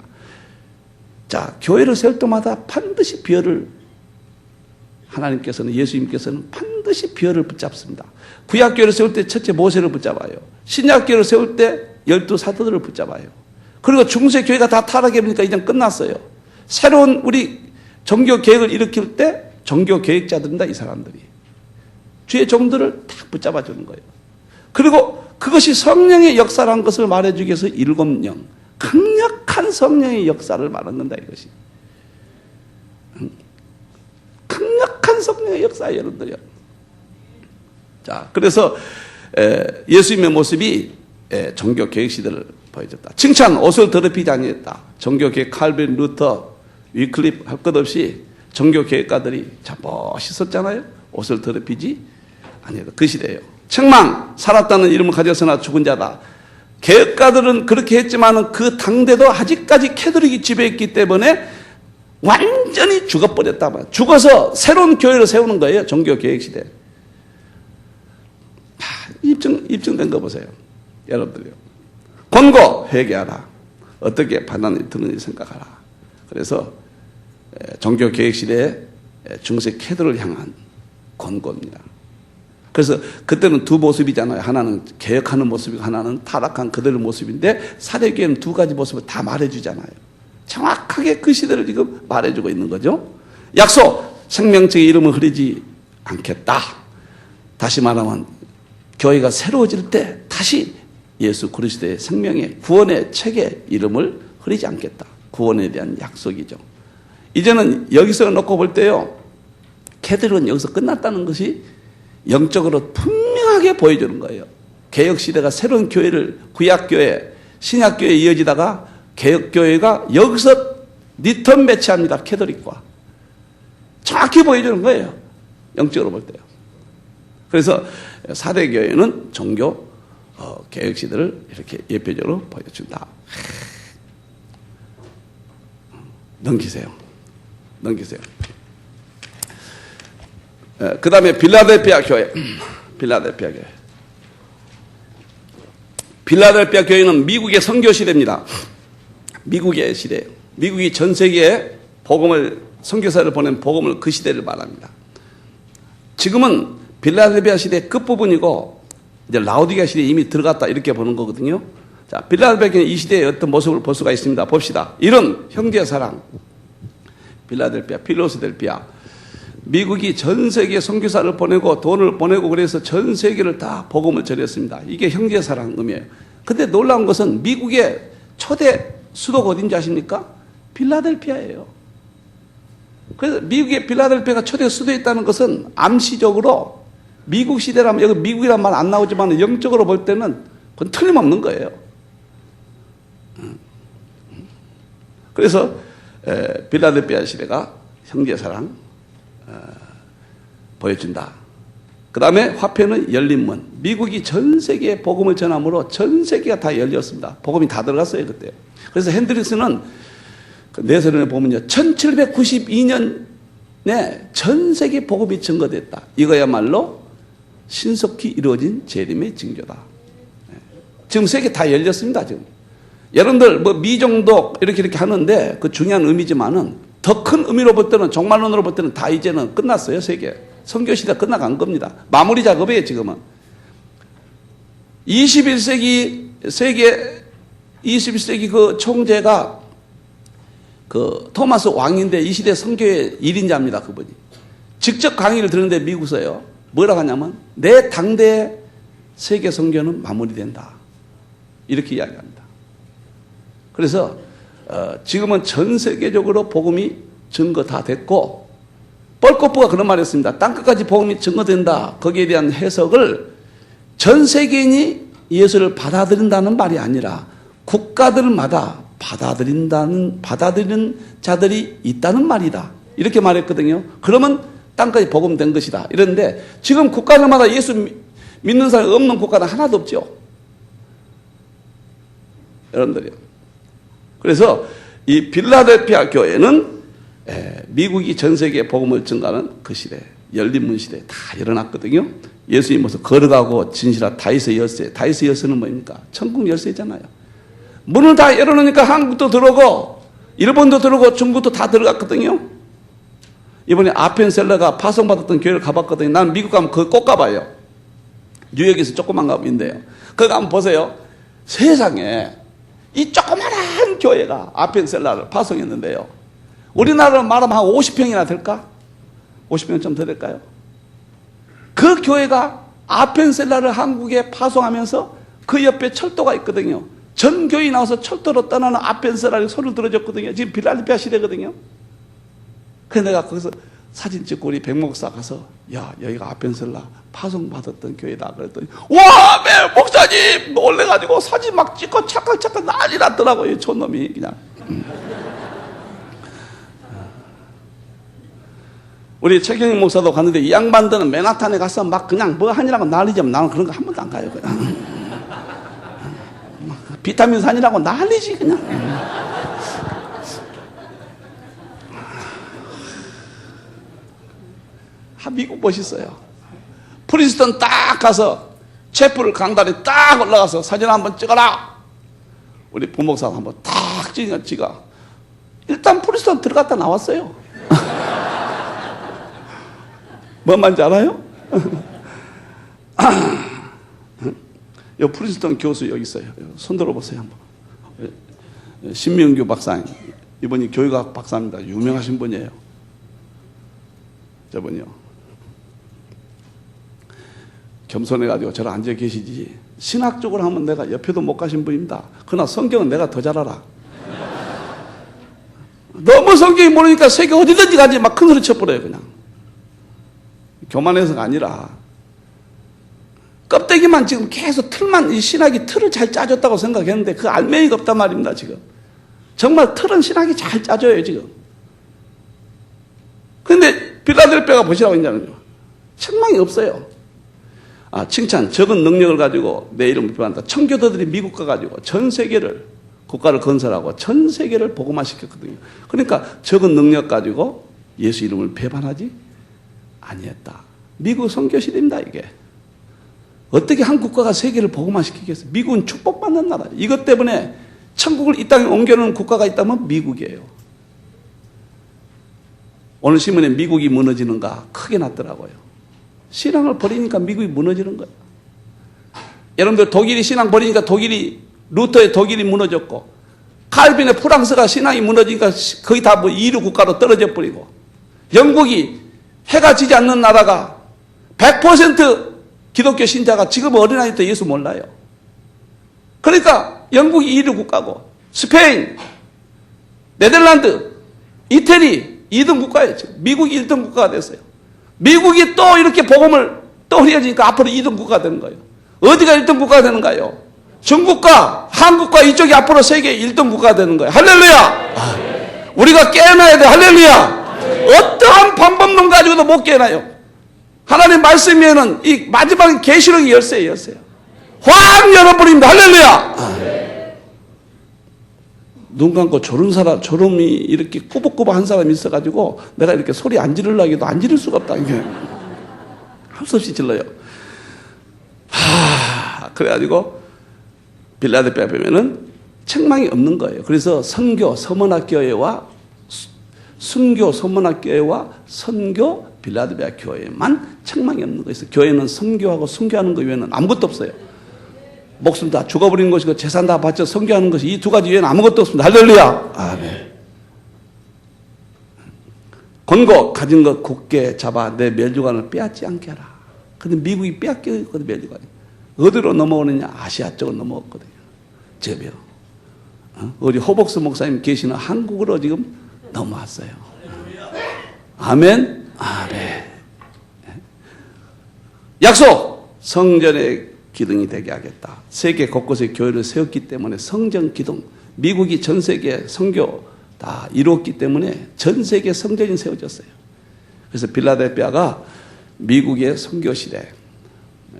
S1: 자, 교회를 세울 때마다 반드시 별을 하나님께서는, 예수님께서는 반드시 비열을 붙잡습니다. 구약교회를 세울 때 첫째 모세를 붙잡아요. 신약교회를 세울 때 12사도들을 붙잡아요. 그리고 중세교회가 다 타락해보니까 이제 끝났어요. 새로운 우리 종교개혁을 일으킬 때 종교개혁자들입니다, 이 사람들이. 주의 종들을 딱 붙잡아주는 거예요. 그리고 그것이 성령의 역사라는 것을 말해주기 위해서 7명, 강력한 성령의 역사를 말하는 건다, 이것이. 강력한 성령의 역사예요, 여러분들요. 자, 그래서 예수님의 모습이 종교개혁 시대를 보여줬다. 칭찬, 옷을 더럽히지 아니했다. 종교개혁 칼빈, 루터, 위클립 할 것 없이 종교개혁가들이 참 멋있었잖아요. 옷을 더럽히지 아니했다. 그 시대예요. 책망, 살았다는 이름을 가졌으나 죽은 자다. 개혁가들은 그렇게 했지만 그 당대도 아직까지 캐톨릭이 지배했기 때문에 완전히 죽어버렸다. 죽어서 새로운 교회를 세우는 거예요. 종교개혁 시대. 입증된 거 보세요. 여러분들요. 권고, 회개하라. 어떻게 판단이 드는지 생각하라. 그래서 종교개혁 시대에 중세 캐도를 향한 권고입니다. 그래서 그때는 두 모습이잖아요. 하나는 개혁하는 모습이고 하나는 타락한 그들의 모습인데 사대교회는 두 가지 모습을 다 말해주잖아요. 정확하게 그 시대를 지금 말해주고 있는 거죠. 약속, 생명책의 이름을 흐리지 않겠다. 다시 말하면 교회가 새로워질 때 다시 예수 그리스도의 생명의 구원의 책의 이름을 흐리지 않겠다. 구원에 대한 약속이죠. 이제는 여기서 놓고 볼 때요, 캐들은 여기서 끝났다는 것이 영적으로 분명하게 보여주는 거예요. 개혁시대가 새로운 교회를, 구약교회, 신약교회에 이어지다가 개혁교회가 여기서 리턴 매치합니다. 캐톨릭과. 정확히 보여주는 거예요. 영적으로 볼 때요. 그래서 사대교회는 종교 개혁시대를 이렇게 예표적으로 보여준다. 넘기세요. 그 다음에 빌라델피아 교회. 빌라델피아 교회는 미국의 선교시대입니다. 미국의 시대. 미국이 전 세계에 복음을, 선교사를 보낸 복음을 그 시대를 말합니다. 지금은 빌라델피아 시대 끝부분이고 이제 라오디게아 시대에 이미 들어갔다 이렇게 보는 거거든요. 자, 빌라델피아 이 시대의 어떤 모습을 볼 수가 있습니다. 봅시다. 이런 형제 사랑. 빌라델피아, 필로스델피아. 미국이 전 세계에 선교사를 보내고 돈을 보내고 그래서 전 세계를 다 복음을 전했습니다. 이게 형제 사랑 의미예요. 근데 놀라운 것은 미국의 초대 수도가 어딘지 아십니까? 빌라델피아예요. 그래서 미국의 빌라델피아가 초대 수도에 있다는 것은 암시적으로 미국 시대라면, 여기 미국이란 말 안 나오지만 영적으로 볼 때는 그건 틀림없는 거예요. 그래서 빌라델피아 시대가 형제사랑 보여준다. 그 다음에 화폐는 열린 문. 미국이 전 세계에 복음을 전함으로 전 세계가 다 열렸습니다. 복음이 다 들어갔어요, 그때. 그래서 핸드릭스는 내세론에 보면요, 1792년에 전 세계 복음이 증거됐다. 이거야말로 신속히 이루어진 재림의 징조다. 지금 세계 다 열렸습니다, 지금. 여러분들, 미종독, 이렇게 하는데, 그 중요한 의미지만은, 더 큰 의미로 볼 때는, 종말론으로 볼 때는 다 이제는 끝났어요, 세계. 선교시대가 끝나간 겁니다. 마무리 작업이에요, 지금은. 21세기, 세계, 21세기 그 총재가 그 토마스 왕인데 이 시대 선교의 1인자입니다, 그분이. 직접 강의를 들었는데 미국서요. 뭐라고 하냐면, 내 당대의 세계 선교는 마무리된다. 이렇게 이야기합니다. 그래서 지금은 전 세계적으로 복음이 증거 다 됐고, 뻘코프가 그런 말을 했습니다. 땅끝까지 복음이 증거된다. 거기에 대한 해석을 전 세계인이 예수를 받아들인다는 말이 아니라 국가들마다 받아들이는 자들이 있다는 말이다. 이렇게 말했거든요. 그러면 땅까지 복음된 것이다. 이런데 지금 국가들마다 예수 믿는 사람이 없는 국가는 하나도 없죠. 여러분들이요. 그래서 이 빌라델피아 교회는 미국이 전 세계에 복음을 증가하는 그 시대, 열린문 시대에 다 일어났거든요. 예수님 모습 걸어가고 진실한 다윗의 열쇠. 다윗의 열쇠는 뭡니까? 천국 열쇠잖아요. 문을 다 열어놓으니까 한국도 들어오고 일본도 들어오고 중국도 다 들어갔거든요. 이번에 아펜셀러가 파송받았던 교회를 가봤거든요. 난 미국 가면 그거 꼭 가봐요. 뉴욕에서 조그만 가면인데요. 그거 한번 보세요. 세상에 이 조그만한 교회가 아펜셀러를 파송했는데요. 우리나라로 말하면 한 50평이나 될까? 50평 좀 더 될까요? 그 교회가 아펜셀러를 한국에 파송하면서 그 옆에 철도가 있거든요. 전 교인이 나와서 철도로 떠나는 아펜셀러의 소리를 들어줬거든요. 지금 필라델피아 시대거든요. 그래서 내가 거기서 사진 찍고 우리 백목사 가서 야 여기가 아펜셀러 파송받았던 교회다 그랬더니 와 네, 목사님 놀래가지고 사진 막 찍고 착각 난리 났더라고요. 촌놈이 그냥. 우리 최경영 목사도 갔는데 이 양반들은 맨하탄에 가서 막 그냥 뭐 하니라고 난리지만 나는 그런 거 한 번도 안 가요. 그냥. 비타민 산이라고 난리지 그냥. 미국 멋있어요. 프린스턴 딱 가서 채플 강단에 딱 올라가서 사진 한번 찍어라. 우리 부목사가 한번 딱 찍으니까 지가 일단 프린스턴 들어갔다 나왔어요. 뭔 말인지 알아요? 요 프린스턴 교수 여기 있어요. 손 들어보세요 한번. 신명규 박사님. 이분이 교육학 박사입니다. 유명하신 분이에요. 저분이요. 겸손해가지고 저를 앉아 계시지. 신학적으로 하면 내가 옆에도 못 가신 분입니다. 그러나 성경은 내가 더 잘 알아. 너무 성경이 모르니까 세계 어디든지 가지 막 큰 소리 쳐버려요 그냥. 교만해서가 아니라 껍데기만 지금 계속 틀만 이 신학이 틀을 잘 짜줬다고 생각했는데 그 알맹이가 없단 말입니다 지금. 정말 틀은 신학이 잘 짜줘요 지금. 근데 필라델피아가 보시라고 했냐면요. 책망이 없어요. 칭찬, 적은 능력을 가지고 내 이름을 비판한다. 청교도들이 미국 가가지고 전 세계를, 국가를 건설하고 전 세계를 복음화 시켰거든요. 그러니까 적은 능력 가지고 예수 이름을 배반하지 아니했다. 미국 선교시대입니다, 이게. 어떻게 한 국가가 세계를 복음화 시키겠어요? 미국은 축복받는 나라예요. 이것 때문에 천국을 이 땅에 옮겨놓은 국가가 있다면 미국이에요. 오늘 신문에 미국이 무너지는가 크게 났더라고요. 신앙을 버리니까 미국이 무너지는 거예요. 여러분들 독일이 신앙 버리니까 루터의 독일이 무너졌고 칼빈의 프랑스가 신앙이 무너지니까 거의 다 뭐 이류 국가로 떨어져 버리고 영국이 해가 지지 않는 나라가 100% 기독교 신자가 지금 어린아이 때 예수 몰라요. 그러니까 영국이 이류 국가고 스페인, 네덜란드, 이태리 2등 국가예요. 지금. 미국이 1등 국가가 됐어요. 미국이 또 이렇게 복음을 또 흐려지니까 앞으로 2등 국가가 되는 거예요. 어디가 1등 국가가 되는가요? 중국과 한국과 이쪽이 앞으로 세계 1등 국가가 되는 거예요. 할렐루야! 우리가 깨어나야 돼. 할렐루야! 어떠한 방법론 가지고도 못 깨어나요. 하나님 말씀이면은 이 마지막 계시록이 열쇠예요, 열쇠. 확 열어버립니다. 할렐루야! 눈 감고 졸음이 이렇게 꾸벅꾸벅 한 사람이 있어가지고 내가 이렇게 소리 안 지르려고 해도 안 지를 수가 없다. 이게 할 수 없이 질러요. 그래가지고 빌라델피아 보면은 책망이 없는 거예요. 그래서 선교 서문학교회와 순교 서문학교회와 선교 빌라델피아 교회만 책망이 없는 거예요. 교회는 선교하고 순교하는 거 외에는 아무것도 없어요. 목숨 다 죽어버린 것이고 재산 다 바쳐 선교하는 것이 이 두 가지 외에는 아무것도 없습니다. 할렐루야. 아멘. 권고 가진 것 굳게 잡아 내 멸류관을 빼앗지 않게 하라. 근데 미국이 빼앗겼거든 멸류관이. 어디로 넘어오느냐? 아시아 쪽으로 넘어왔거든요. 제비요. 우리 호복스 목사님 계시는 한국으로 지금 넘어왔어요. 아멘. 아멘. 약속. 성전의 기둥이 되게 하겠다. 세계 곳곳에 교회를 세웠기 때문에 성전 기둥, 미국이 전 세계 선교 다 이루었기 때문에 전 세계 성전이 세워졌어요. 그래서 빌라델피아가 미국의 선교 시대,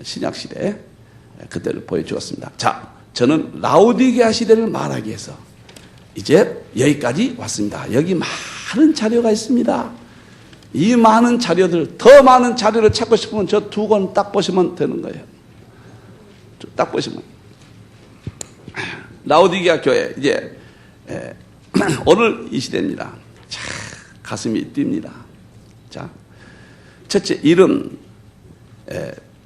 S1: 신약 시대 그때를 보여주었습니다. 자, 저는 라오디게아 시대를 말하기 위해서 이제 여기까지 왔습니다. 여기 많은 자료가 있습니다. 이 많은 자료들, 더 많은 자료를 찾고 싶으면 저 두 권 딱 보시면 되는 거예요. 딱 보시면 라오디게아 교회 이제 오늘 이 시대입니다. 참 가슴이 뜁니다. 자, 첫째, 일은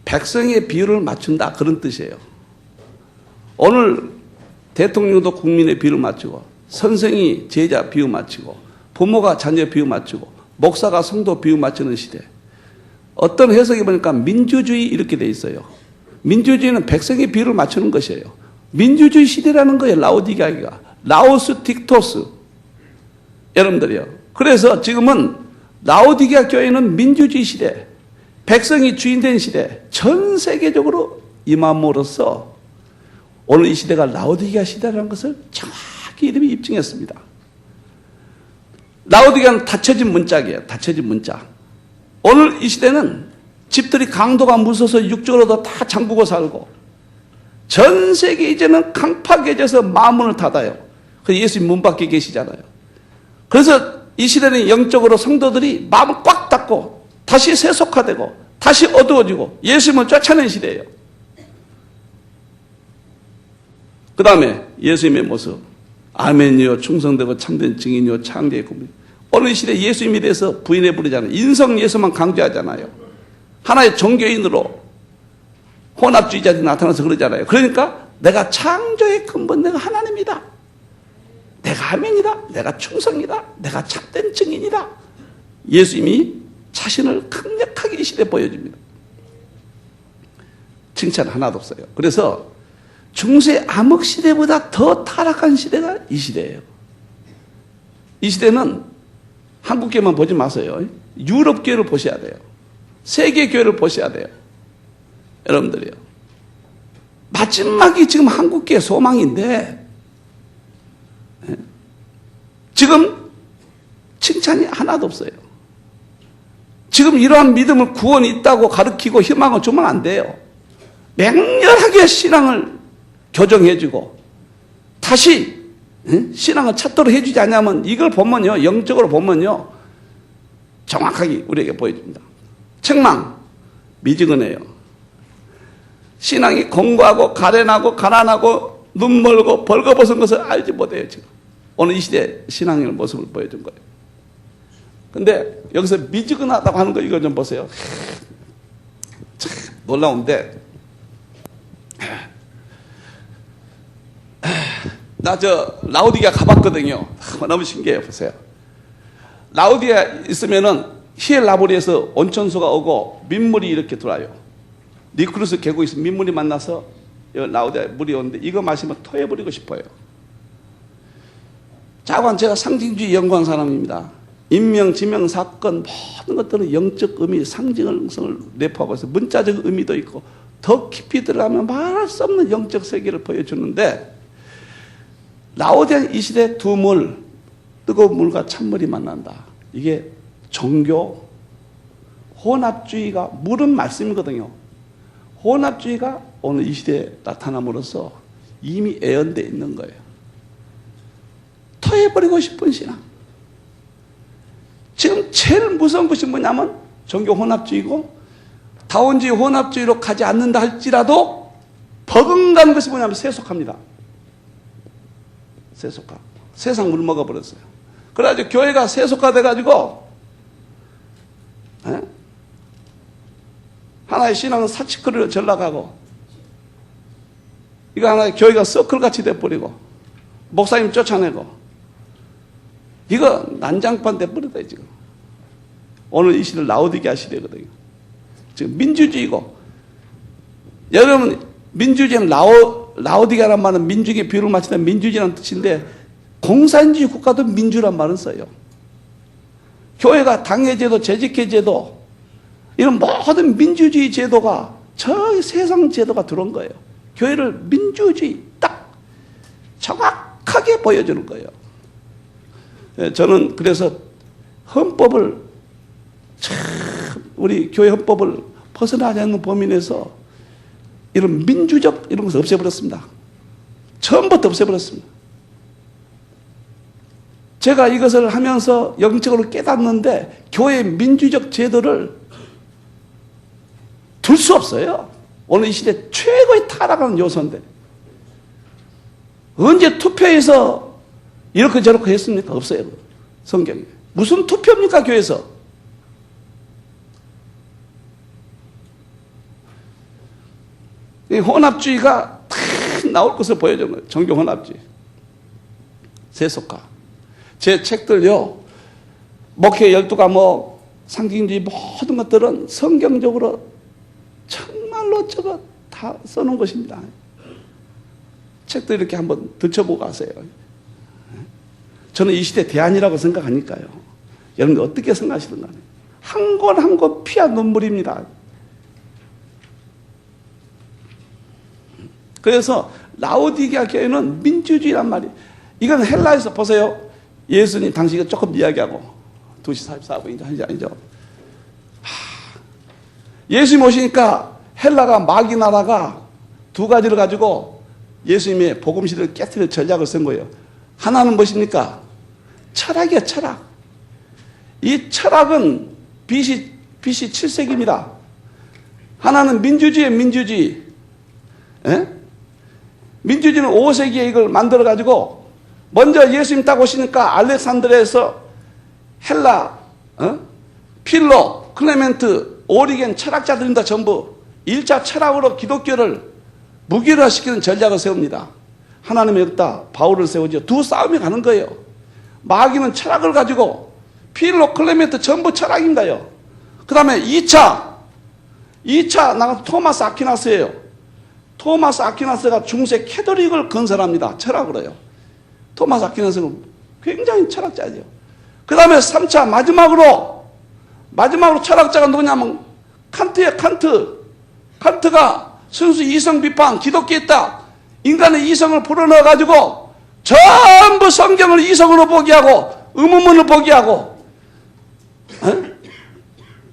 S1: 백성의 비율을 맞춘다, 그런 뜻이에요. 오늘 대통령도 국민의 비율을 맞추고, 선생이 제자 비율 맞추고, 부모가 자녀 비율 맞추고, 목사가 성도 비율 맞추는 시대. 어떤 해석이 보니까 민주주의 이렇게 돼 있어요. 민주주의는 백성의 비율을 맞추는 것이에요. 민주주의 시대라는 거예요. 라오디게아가. 라오스 틱토스. 여러분들이요. 그래서 지금은 라오디게아 교회는 민주주의 시대, 백성이 주인된 시대, 전 세계적으로 임함으로써 오늘 이 시대가 라오디게아 시대라는 것을 정확히 이름이 입증했습니다. 라오디게아는 닫혀진 문짝이에요. 닫혀진 문짝. 오늘 이 시대는 집들이 강도가 무서워서 육적으로도 다 잠그고 살고, 전 세계 이제는 강팍해져서 마문을 닫아요. 그래서 예수님 문 밖에 계시잖아요. 그래서 이 시대는 영적으로 성도들이 마음을 꽉 닫고 다시 세속화되고 다시 어두워지고 예수님을 쫓아내는 시대예요. 그 다음에 예수님의 모습, 아멘이요 충성되고 참된 증인이요 창조의 꿈이. 오늘 이 시대 예수님에 대해서 부인해 부르잖아요. 인성 예수만 강조하잖아요. 하나의 종교인으로 혼합주의자들이 나타나서 그러잖아요. 그러니까 내가 창조의 근본, 내가 하나님이다, 내가 아멘이다, 내가 충성이다, 내가 참된 증인이다. 예수님이 자신을 강력하게 이 시대에 보여줍니다. 칭찬 하나도 없어요. 그래서 중세 암흑 시대보다 더 타락한 시대가 이 시대예요. 이 시대는 한국교회만 보지 마세요. 유럽 교회를 보셔야 돼요. 세계 교회를 보셔야 돼요. 여러분들이요. 마지막이 지금 한국교회 소망인데 지금 칭찬이 하나도 없어요. 지금 이러한 믿음을 구원이 있다고 가르치고 희망을 주면 안 돼요. 맹렬하게 신앙을 교정해주고 다시 신앙을 찾도록 해주지 않냐면 이걸 보면요, 영적으로 보면요 정확하게 우리에게 보여줍니다. 책망, 미지근해요. 신앙이 공고하고 가련하고 가난하고 눈멀고 벌거벗은 것을 알지 못해요. 지금 오늘 이 시대 신앙의 모습을 보여준 거예요. 근데 여기서 미지근하다고 하는 거 이거 좀 보세요. 참 놀라운데, 나 저 라오디게아 가봤거든요. 너무 신기해요. 보세요. 라오디게아 있으면은 히엘라보리에서 온천수가 오고 민물이 이렇게 들어와요. 니크루스 계곡에서 민물이 만나서 라오디게아 물이 오는데 이거 마시면 토해버리고 싶어요. 자관, 제가 상징주의 연구한 사람입니다. 인명, 지명, 사건 모든 것들은 영적 의미, 상징성을 내포하고 있어요. 문자적 의미도 있고 더 깊이 들어가면 말할 수 없는 영적 세계를 보여주는데, 라오디게아 이 시대 두 물, 뜨거운 물과 찬물이 만난다. 이게 종교 혼합주의가, 물은 말씀이거든요. 혼합주의가 오늘 이 시대에 나타남으로써 이미 애연되어 있는 거예요. 토해버리고 싶은 신앙. 지금 제일 무서운 것이 뭐냐면 종교 혼합주의고, 다원주의 혼합주의로 가지 않는다 할지라도 버금가는 것이 뭐냐면 세속합니다. 세속화. 세상 물 먹어버렸어요. 그래가지고 교회가 세속화돼가지고 하나의 신앙은 사치거리로 전락하고, 이거 하나의 교회가 서클같이 돼버리고 목사님 쫓아내고, 이거 난장판 돼버렸다 지금. 오늘 이 시대 라오디게아 시대거든요. 지금 민주주의고, 여러분 민주주의는 라오디게아란 말은 민중의 비율을 맞추는 민주주의라는 뜻인데, 공산주의 국가도 민주란 말은 써요. 교회가 당회제도, 재직회제도, 이런 모든 민주주의 제도가 저 세상 제도가 들어온 거예요. 교회를 민주주의 딱 정확하게 보여주는 거예요. 저는 그래서 헌법을 참, 우리 교회 헌법을 벗어나지 않는 범위 내에서 이런 민주적 이런 것을 없애버렸습니다. 처음부터 없애버렸습니다. 제가 이것을 하면서 영적으로 깨닫는데, 교회의 민주적 제도를 둘 수 없어요. 오늘 이 시대 최고의 타락하는 요소인데, 언제 투표에서 이렇게 저렇게 했습니까? 없어요. 성경에. 무슨 투표입니까? 교회에서. 이 혼합주의가 다 나올 것을 보여주는 거예요. 종교 혼합주의. 세속화. 제 책들요, 목회 12과목, 상징주의 모든 것들은 성경적으로 정말로 저거 다 써놓은 것입니다. 책도 이렇게 한번 들춰보고 가세요. 저는 이 시대 대안이라고 생각하니까요. 여러분들 어떻게 생각하시는가? 한 권 한 권 피와 눈물입니다. 그래서 라오디게아 교회는 민주주의란 말이에요. 이건 헬라에서 보세요. 예수님 당시가 조금 이야기하고 2시 44분 이제 아니죠. 예수님 오시니까 헬라가 마귀 나라가 두 가지를 가지고 예수님의 복음시대를 깨뜨릴 전략을 쓴 거예요. 하나는 무엇입니까? 철학이에요, 철학. 이 철학은 BC 7세기입니다. 하나는 민주주의예요, 민주주의. 예? 민주주의는 5세기에 이걸 만들어가지고 먼저 예수님 딱 오시니까 알렉산드리아에서 헬라, 필로, 클레멘트, 오리겐 철학자들입니다. 전부 1차 철학으로 기독교를 무기화시키는 전략을 세웁니다. 하나님의 역다 바울을 세우죠. 두 싸움이 가는 거예요. 마귀는 철학을 가지고 필로, 클레멘트 전부 철학인가요? 그 다음에 2차 나가서 토마스 아퀴나스예요. 토마스 아퀴나스가 중세 캐톨릭을 건설합니다. 철학으로요. 토마스 아퀴나스는 굉장히 철학자죠. 그 다음에 3차 마지막으로 철학자가 누구냐면 칸트예요. 칸트가 순수 이성 비판, 기독교에 있다. 인간의 이성을 불어넣어가지고 전부 성경을 이성으로 보게 하고 의문문을 보게 하고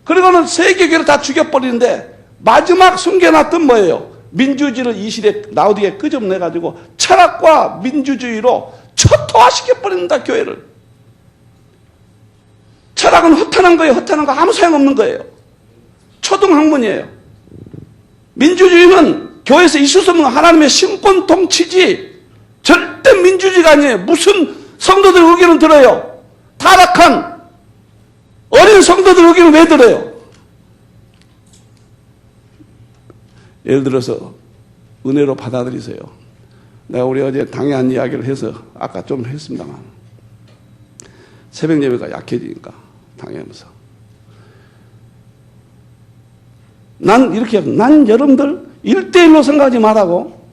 S1: 그리고는 세계교를 다 죽여버리는데 마지막 숨겨놨던 뭐예요? 민주주의를 이 시대에 라오디게아에 끄집어내가지고 철학과 민주주의로 초토화시켜버린다, 교회를. 철학은 허탄한 거예요. 허탄한 거 아무 소용없는 거예요. 초등학문이에요. 민주주의는 교회에서 있을 수 없는 하나님의 신권 통치지 절대 민주주의가 아니에요. 무슨 성도들 의견을 들어요? 타락한 어린 성도들 의견을 왜 들어요? 예를 들어서 은혜로 받아들이세요. 내가 우리 어제 당연한 이야기를 해서 아까 좀 했습니다만 새벽 예배가 약해지니까 당연하면서 난 여러분들 1대1로 생각하지 말라고.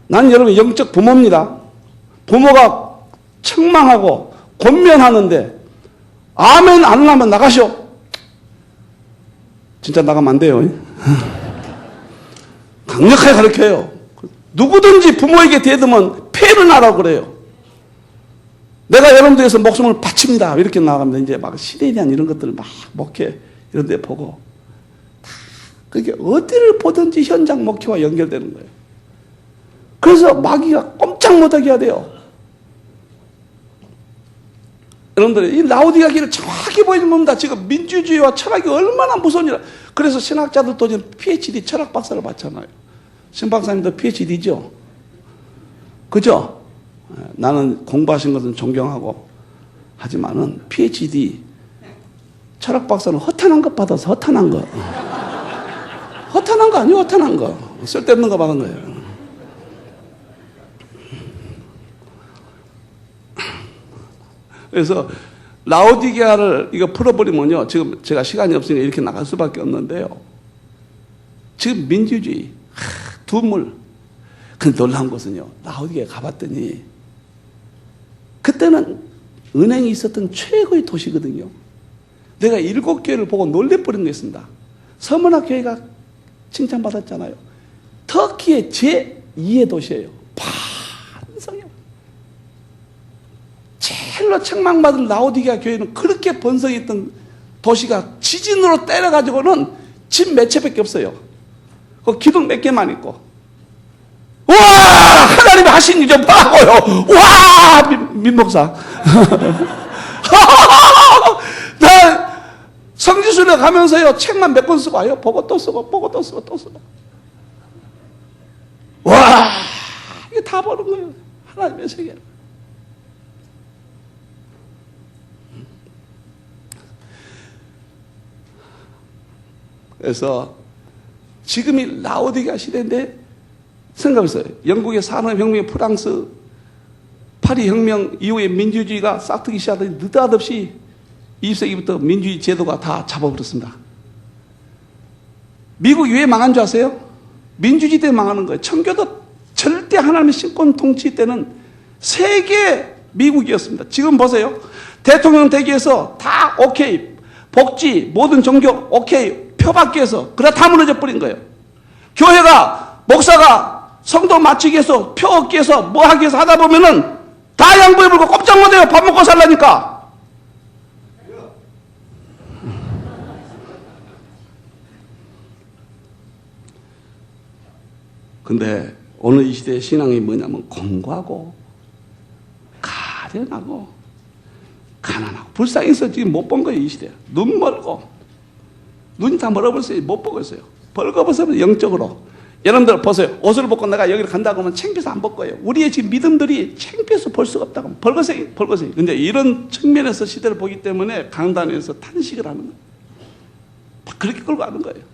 S1: 난 여러분 영적 부모입니다. 부모가 책망하고 권면하는데 아멘 안 하면 나가시오. 진짜 나가면 안 돼요. 강력하게 가르쳐요. 누구든지 부모에게 대드면 폐를 나라고 그래요. 내가 여러분들에서 목숨을 바칩니다. 이렇게 나갑니다. 이제 막 시대에 대한 이런 것들을 막 목회 이런 데 보고 그게 어디를 보든지 현장 목회와 연결되는 거예요. 그래서 마귀가 꼼짝 못하게 해야 돼요. 여러분들 이 라오디게아 교회를 정확히 보여주는 겁니다. 지금 민주주의와 철학이 얼마나 무서운지. 그래서 신학자들도 지금 PhD 철학 박사를 받잖아요. 신 박사님도 PhD죠. 그죠? 나는 공부하신 것은 존경하고 하지만은 PhD 철학 박사는 허탄한 것 받아서 허탄한 거. 허탄한 거 아니에요, 허탄한 거. 쓸데없는 거 받은 거예요. 그래서 라오디게아를 이거 풀어버리면요. 지금 제가 시간이 없으니까 이렇게 나갈 수밖에 없는데요. 지금 민주주의, 두물. 근데 놀라운 것은요. 라오디게아 가봤더니 그때는 은행이 있었던 최고의 도시거든요. 내가 7교회를 보고 놀래버린 게 있습니다. 서문학 교회가 칭찬받았잖아요. 터키의 제2의 도시예요. 반성이요. 제일로 책망받은 라오디게아 교회는 그렇게 번성이 있던 도시가 지진으로 때려가지고는 집 몇 채밖에 없어요. 그 기둥 몇 개만 있고. 와! 하나님이 하신 일 좀 봐고요. 와! 민목사. 나 성지순례 가면서요, 책만 몇 권 쓰고 와요. 보고 또 쓰고, 보고 또 쓰고, 또 쓰고. 와! 이게 다 보는 거예요. 하나님의 세계. 그래서 지금이 라오디게아 시대인데 생각해보세요. 영국의 산업혁명, 프랑스 파리 혁명 이후에 민주주의가 싹트기 시작하더니 느닷없이 20세기부터 민주주의 제도가 다 잡아버렸습니다. 미국이 왜 망한 줄 아세요? 민주주의 때 망하는 거예요. 청교도 절대 하나님의 신권 통치 때는 세계 미국이었습니다. 지금 보세요. 대통령 대기에서 다 오케이, 복지, 모든 종교 오케이, 표받기 위해서 그러다 다 무너져 버린 거예요. 교회가, 목사가 성도 맞추기 위해서, 표 얻기 위해서, 뭐 하기 위해서 하다 보면은 다 양보해버리고 꼼짝 못해요. 밥 먹고 살라니까. 근데 오늘 이 시대의 신앙이 뭐냐면 공고하고 가련하고 가난하고 불쌍해서 지금 못 본 거예요. 이 시대. 눈 멀고 눈이 다 멀어버렸어요. 못 보고 있어요. 벌거벗으면 영적으로. 여러분들 보세요. 옷을 벗고 내가 여기를 간다고 하면 창피해서 안 벗 거예요. 우리의 지금 믿음들이 창피해서 볼 수가 없다고 하면 벌거벗어요. 근데 이런 측면에서 시대를 보기 때문에 강단에서 탄식을 하는 거예요. 그렇게 끌고 가는 거예요.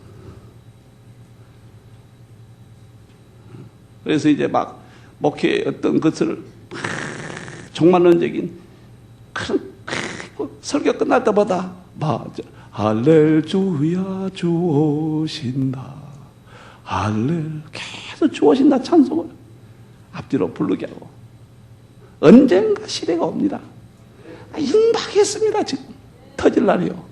S1: 그래서 이제 막 목회의 어떤 것을 종말론적인 그런 설교 끝날 때마다 맞아. 할렐루야 주 오신다. 계속 주 오신다 찬송을 앞뒤로 부르게 하고 언젠가 시대가 옵니다. 임박했습니다. 지금 터질 날이요.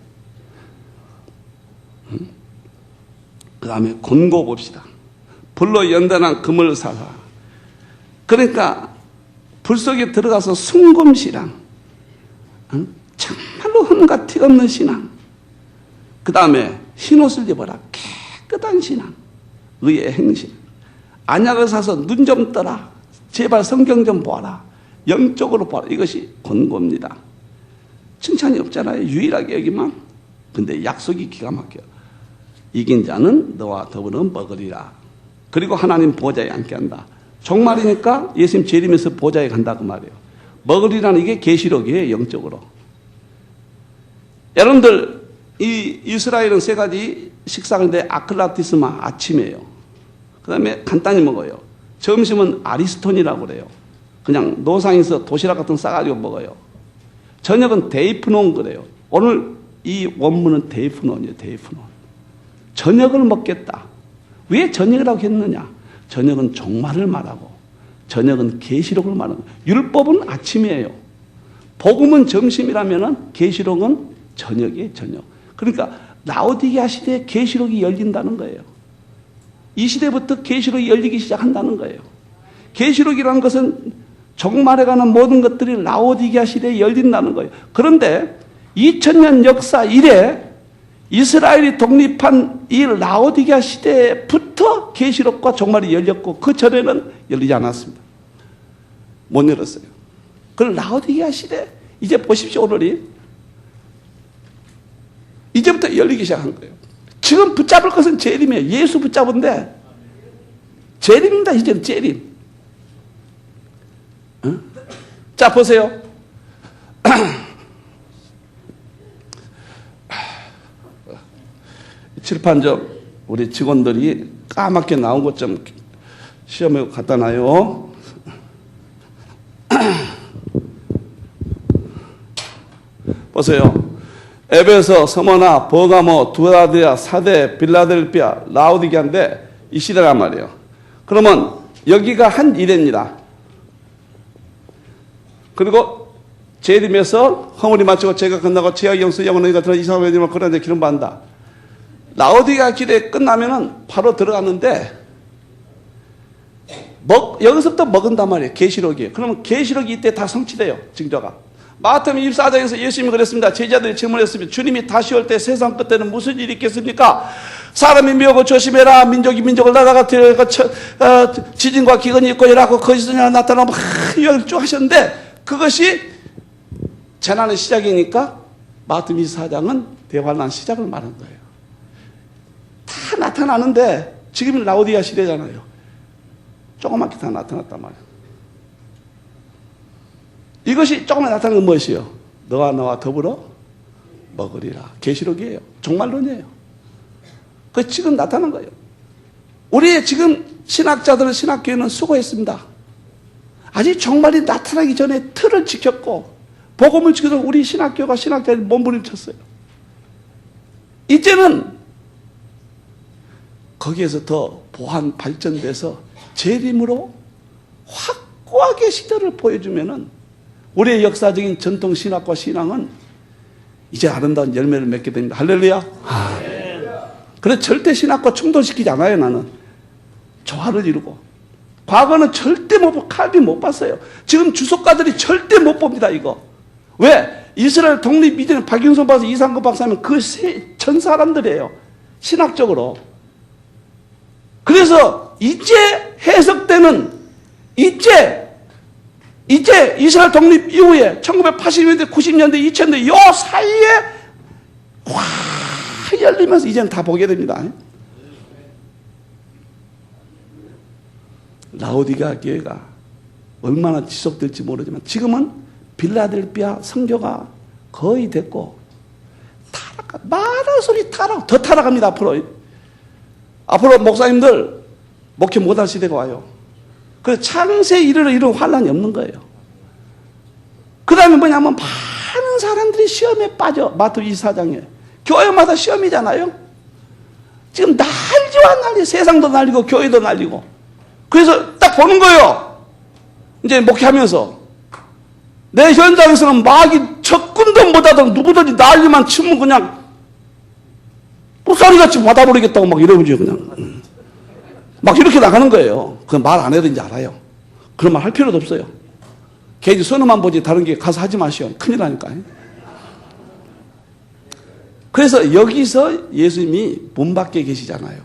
S1: 그 다음에 권고 봅시다. 불로 연단한 금을 사라. 그러니까 불 속에 들어가서 순금신앙, 정말로 흠과 티 없는 신앙. 그 다음에 흰옷을 입어라. 깨끗한 신앙, 의의 행실. 안약을 사서 눈 좀 떠라. 제발 성경 좀 보아라. 영적으로 보아라. 이것이 권고입니다. 칭찬이 없잖아요. 유일하게 여기만. 근데 약속이 기가 막혀요. 이긴 자는 너와 더불어 먹으리라. 그리고 하나님 보좌에 앉게 한다. 종말이니까 예수님 재림에서 보좌에 간다 그 말이에요. 먹으리라는 이게 계시록이에요. 영적으로. 여러분들 이 이스라엘은 세 가지 식사인데 아클라티스마 아침이에요. 그 다음에 간단히 먹어요. 점심은 아리스톤이라고 그래요. 그냥 노상에서 도시락 같은 거 싸가지고 먹어요. 저녁은 데이프논 그래요. 오늘 이 원문은 데이프논이에요. 데이프논. 저녁을 먹겠다. 왜 저녁이라고 했느냐? 저녁은 종말을 말하고 저녁은 계시록을 말하고 율법은 아침이에요. 복음은 점심이라면은 계시록은 저녁이에요. 저녁. 그러니까 라오디게아 시대에 계시록이 열린다는 거예요. 이 시대부터 계시록이 열리기 시작한다는 거예요. 계시록이라는 것은 종말에 가는 모든 것들이 라오디게아 시대에 열린다는 거예요. 그런데 2000년 역사 이래 이스라엘이 독립한 이 라오디게아 시대부터 계시록과 종말이 열렸고 그 전에는 열리지 않았습니다. 못 열었어요. 그 라오디게아 시대 이제 보십시오. 오늘이 이제부터 열리기 시작한 거예요. 지금 붙잡을 것은 재림이에요. 예수 붙잡은데 재림입니다. 이제는 재림. 어? 자 보세요. 칠판점 우리 직원들이 까맣게 나온 것 좀 시험에 갖다 놔요. 보세요. 에베소, 서머나, 버가모, 두아디아, 사대, 빌라델피아, 라오디게아인데 이 시대란 말이에요. 그러면 여기가 한 일입니다. 그리고 재림에서 허물이 마치고 죄가 끝나고 죄악 영수 영은 너희가 들어 이상한 외님을 그런데 기름 받는다. 라오디게아 기대 끝나면은 바로 들어갔는데 여기서부터 먹은단 말이에요. 계시록이에요. 그러면 계시록이 이때 다 성취돼요. 징조가. 마태복음 24장에서 예수님이 그랬습니다. 제자들이 질문했습니다. 주님이 다시 올 때 세상 끝에는 무슨 일이 있겠습니까? 사람이 미워고 조심해라. 민족이 민족을 나라가 지진과 기근이 있고 이라고 거짓선이 나타나고 이야기를 쭉 하셨는데 그것이 재난의 시작이니까 마태복음 24장은 대환란 시작을 말한 거예요. 다 나타나는데 지금은 라오디게아 시대잖아요. 조그맣게 다 나타났단 말이에요. 이것이 조금만 나타나는 건 무엇이요? 너와 나와 더불어 먹으리라. 계시록이에요. 종말론이에요. 그 지금 나타난 거예요. 우리의 지금 신학자들은 신학교회는 수고했습니다. 아직 종말이 나타나기 전에 틀을 지켰고 복음을 지켜서 우리 신학교가 신학자들이 몸부림쳤어요. 이제는 거기에서 더 보완 발전돼서 재림으로 확고하게 시대를 보여주면은 우리의 역사적인 전통 신학과 신앙은 이제 아름다운 열매를 맺게 됩니다. 할렐루야. 그래서 절대 신학과 충돌시키지 않아요. 나는 조화를 이루고. 과거는 절대 칼빈 못 봤어요. 지금 주석가들이 절대 못 봅니다. 이거 왜? 이스라엘 독립 이전에 박영선 박사, 이상근 박사면 그 전 사람들이에요. 신학적으로. 그래서 이제 해석되는 이제 이스라엘 독립 이후에 1980년대, 90년대, 2000년대 이 사이에 확 열리면서 이제는 다 보게 됩니다. 라오디게아 교회가 얼마나 지속될지 모르지만 지금은 빌라델피아 선교가 거의 됐고 말할 소리 더 타락합니다. 앞으로 목사님들 목회 못할 시대가 와요. 그래서 창세 이르러 이런 환란이 없는 거예요. 그 다음에 뭐냐면 많은 사람들이 시험에 빠져. 마태복음 24장에 교회마다 시험이잖아요. 지금 난리와 난리, 세상도 난리고 교회도 난리고. 그래서 딱 보는 거예요. 이제 목회하면서 내 현장에서는 마귀 적군도 못하던 누구든지 난리만 치면 그냥 뿔소리같이 받아버리겠다고 막 이러죠. 그냥 막 이렇게 나가는 거예요. 그건 말 안 해도 이제 알아요. 그런 말 할 필요도 없어요. 개인이 선언만 보지 다른 게 가서 하지 마시오. 큰일 나니까. 그래서 여기서 예수님이 문 밖에 계시잖아요.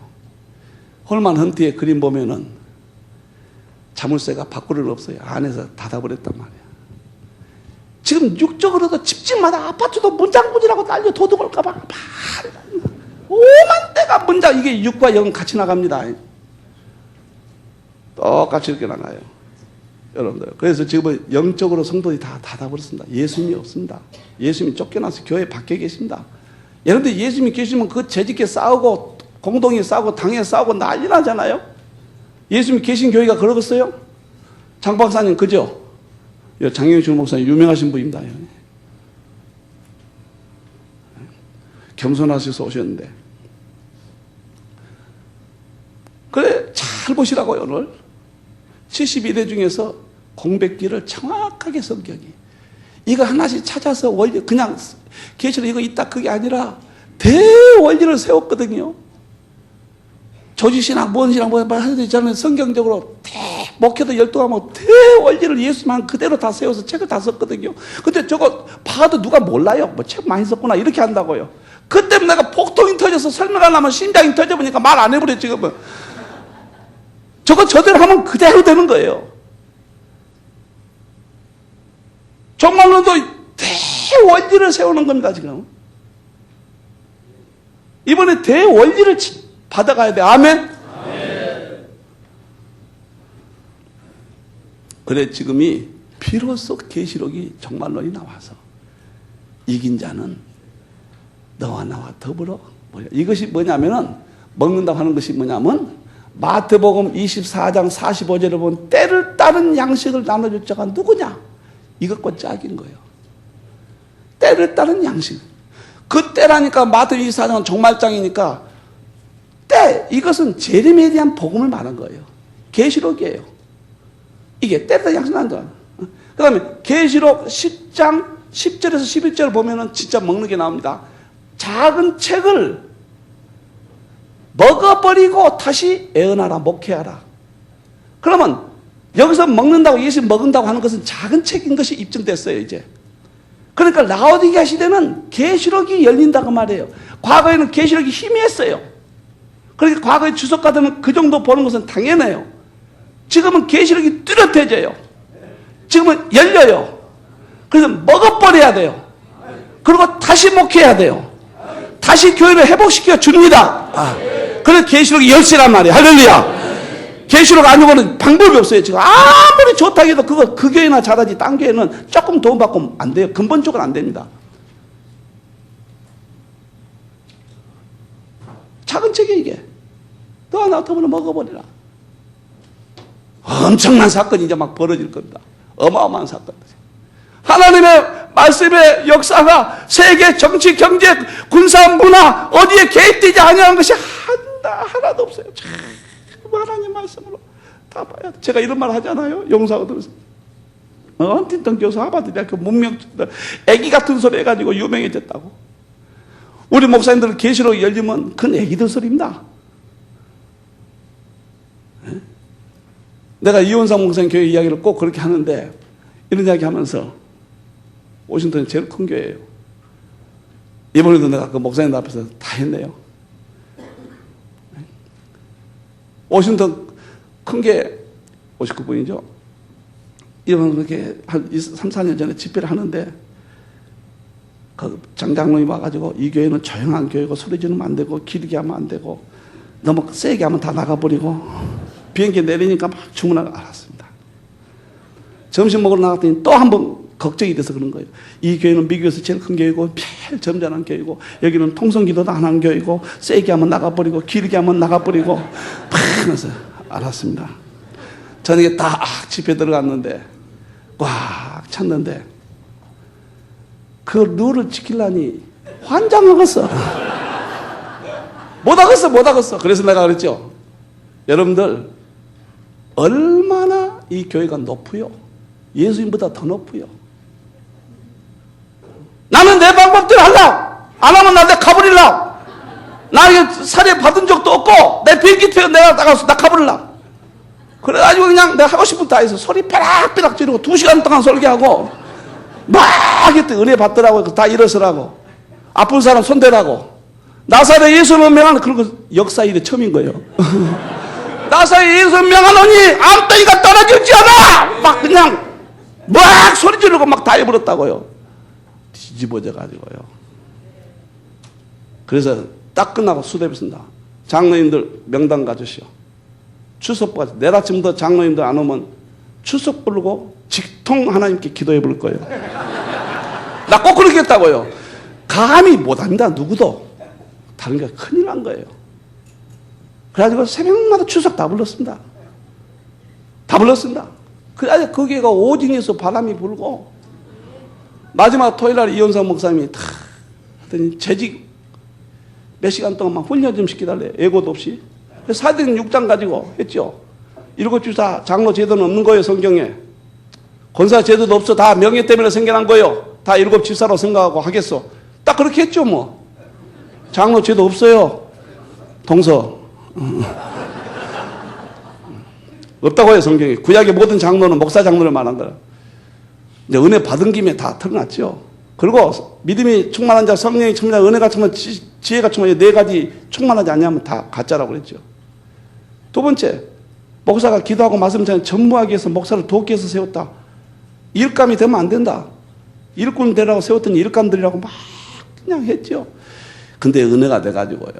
S1: 홀만 헌트의 그림 보면은 자물쇠가 밖으로는 없어요. 안에서 닫아버렸단 말이야. 지금 육적으로도 집집마다 아파트도 문장문이라고 날려 도둑 올까봐 오만 대가 문장. 이게 육과 영은 같이 나갑니다. 똑같이 이렇게 나가요. 여러분들. 그래서 지금은 영적으로 성도들이 다 닫아버렸습니다. 예수님이 없습니다. 예수님이 쫓겨나서 교회 밖에 계십니다. 여러분들 예수님이 계시면 그 재직에 싸우고 공동에 싸우고 당에 싸우고 난리 나잖아요. 예수님이 계신 교회가 그러겠어요? 장 박사님 그죠? 장영준 목사님 유명하신 분입니다. 겸손하셔서 오셨는데 그래 잘 보시라고요. 오늘 72대 중에서 공백기를 정확하게 성경이 이거 하나씩 찾아서 원리 그냥 계시록 이거 있다 그게 아니라 대원리를 세웠거든요. 조지신학 뭔신학 뭐 하셔도 있잖아요. 성경적으로 목회도 12가면 대원리를 예수만 그대로 다 세워서 책을 다 썼거든요. 근데 저거 봐도 누가 몰라요. 뭐 책 많이 썼구나 이렇게 한다고요. 그때 내가 폭통이 터져서 설명하려면 심장이 터져보니까 말 안 해버려 지금은. 저거 저대로 하면 그대로 되는 거예요. 정말로도 대원리를 세우는 겁니다 지금. 이번에 대원리를 받아가야 돼. 아멘? 아멘. 그래 지금이 비로소 계시록이 정말로 나와서 이긴 자는 너와 나와 더불어 이것이 뭐냐면은 먹는다고 하는 것이 뭐냐면 마태복음 24장 45절에 보면 때를 따른 양식을 나눠줄 자가 누구냐? 이것과 짝인 거예요. 때를 따른 양식. 그 때라니까 마태복음 24장은 종말장이니까 때 이것은 재림에 대한 복음을 말한 거예요. 계시록이에요. 이게 때를 따른 양식 난다. 그 다음에 계시록 10장 10절에서 11절을 보면은 진짜 먹는 게 나옵니다. 작은 책을 먹어버리고 다시 애언하라 목회하라. 그러면 여기서 먹는다고 예수님 먹는다고 하는 것은 작은 책인 것이 입증됐어요 이제. 그러니까 라오디게아 시대는 계시록이 열린다고 말이에요. 과거에는 계시록이 희미했어요. 그러니까 과거의 주석가들은 그 정도 보는 것은 당연해요. 지금은 계시록이 뚜렷해져요. 지금은 열려요. 그래서 먹어버려야 돼요. 그리고 다시 목회해야 돼요. 다시 교회를 회복시켜 줍니다. 그래서 계시록이 열쇠란 말이에요. 할렐루야. 계시록 아니고는 방법이 없어요. 지금 아무리 좋다고 해도 그거 그 교회나 잘하지 딴 교회는 조금 도움받고 안 돼요. 근본적으로 안 됩니다. 작은 책이 이게 또 하나 터무니 먹어버리라. 엄청난 사건이 이제 막 벌어질 겁니다. 어마어마한 사건들. 하나님의 말씀의 역사가 세계 정치, 경제, 군사, 문화 어디에 개입되지 아니하는 것이 하나도 없어요. 참 하나님 말씀으로 다 봐야 돼. 제가 이런 말 하잖아요. 용사들에서. 헌팅턴 교수 하버드대학교 문명 애기 같은 소리 해가지고 유명해졌다고. 우리 목사님들 계시록 열리면 그건 애기들 소리입니다. 내가 이원상 목사님 교회 이야기를 꼭 그렇게 하는데 이런 이야기 하면서 워싱턴이 제일 큰 교회예요. 이번에도 내가 그 목사님 앞에서 다 했네요. 워싱턴 큰 게 59분이죠. 이번 그렇게 한 3, 4년 전에 집회를 하는데 그 장장로님 와가지고 이 교회는 조용한 교회고 소리 지르면 안 되고 길게 하면 안 되고 너무 세게 하면 다 나가버리고 비행기 내리니까 막 주문하고 알았습니다. 점심 먹으러 나갔더니 또 한 번 걱정이 돼서 그런 거예요. 이 교회는 미국에서 제일 큰 교회고 제일 점잖은 교회고 여기는 통성기도도 안 하는 교회고 세게 하면 나가버리고 길게 하면 나가버리고 막 하면서 알았습니다. 저녁에 딱 집에 들어갔는데 꽉 찼는데 그 룰을 지키려니 환장하겠어. 못하겠어. 그래서 내가 그랬죠. 여러분들 얼마나 이 교회가 높아요. 예수님보다 더 높아요. 나는 내 방법대로 하려고. 안 하면 나 가버리려고. 나 이게 살해 받은 적도 없고 내 비행기 태워 내가 나가서 나 가버리려고. 그래가지고 그냥 내가 하고 싶은 다 해서 소리 빼락빼락 지르고 2시간 동안 설계하고 막 했더니 은혜 받더라고. 다 일어서라고. 아픈 사람 손대라고. 나사렛 예수를 명하는 그런 거 역사 일이 처음인 거예요. 나사렛 예수를 명하노니 암덩이가 떨어지지 않아. 막 그냥 막 소리 지르고 막 다 해버렸다고요. 뒤집어져 가지고요. 그래서 딱 끝나고 수대했습니다. 장로님들 명단 가주시오. 추석 내일 아침부터 장로님들 안 오면 추석 부르고 직통 하나님께 기도해 볼 거예요. 나 꼭 그렇게 했다고요. 감히 못합니다. 누구도. 다른 게 큰일 난 거예요. 그래가지고 새벽마다 추석 다 불렀습니다. 다 불렀습니다. 그래가지고 거기가 오징에서 바람이 불고 마지막 토요일날 이현상 목사님이 다 하더니 재직 몇 시간 동안 막 훈련 좀 시키달래. 예고도 없이. 사도행 6장 가지고 했죠. 7주사 장로 제도는 없는 거예요. 성경에. 권사 제도도 없어. 다 명예 때문에 생겨난 거예요. 다 7집사로 생각하고 하겠어. 딱 그렇게 했죠 뭐. 장로 제도 없어요. 동서. 없다고 해요 성경에. 구약의 모든 장로는 목사 장로를 말한 거라. 근데 은혜 받은 김에 다 털어놨죠. 그리고 믿음이 충만한 자, 성령이 충만한 자, 은혜가 충만한 지혜가 충만한 자, 4가지 충만하지 않냐면 다 가짜라고 그랬죠. 두 번째, 목사가 기도하고 말씀 전에 전무하기 위해서 목사를 돕기 위해서 세웠다. 일감이 되면 안 된다. 일꾼 되라고 세웠더니 일감들이라고 막 그냥 했죠. 근데 은혜가 돼가지고요.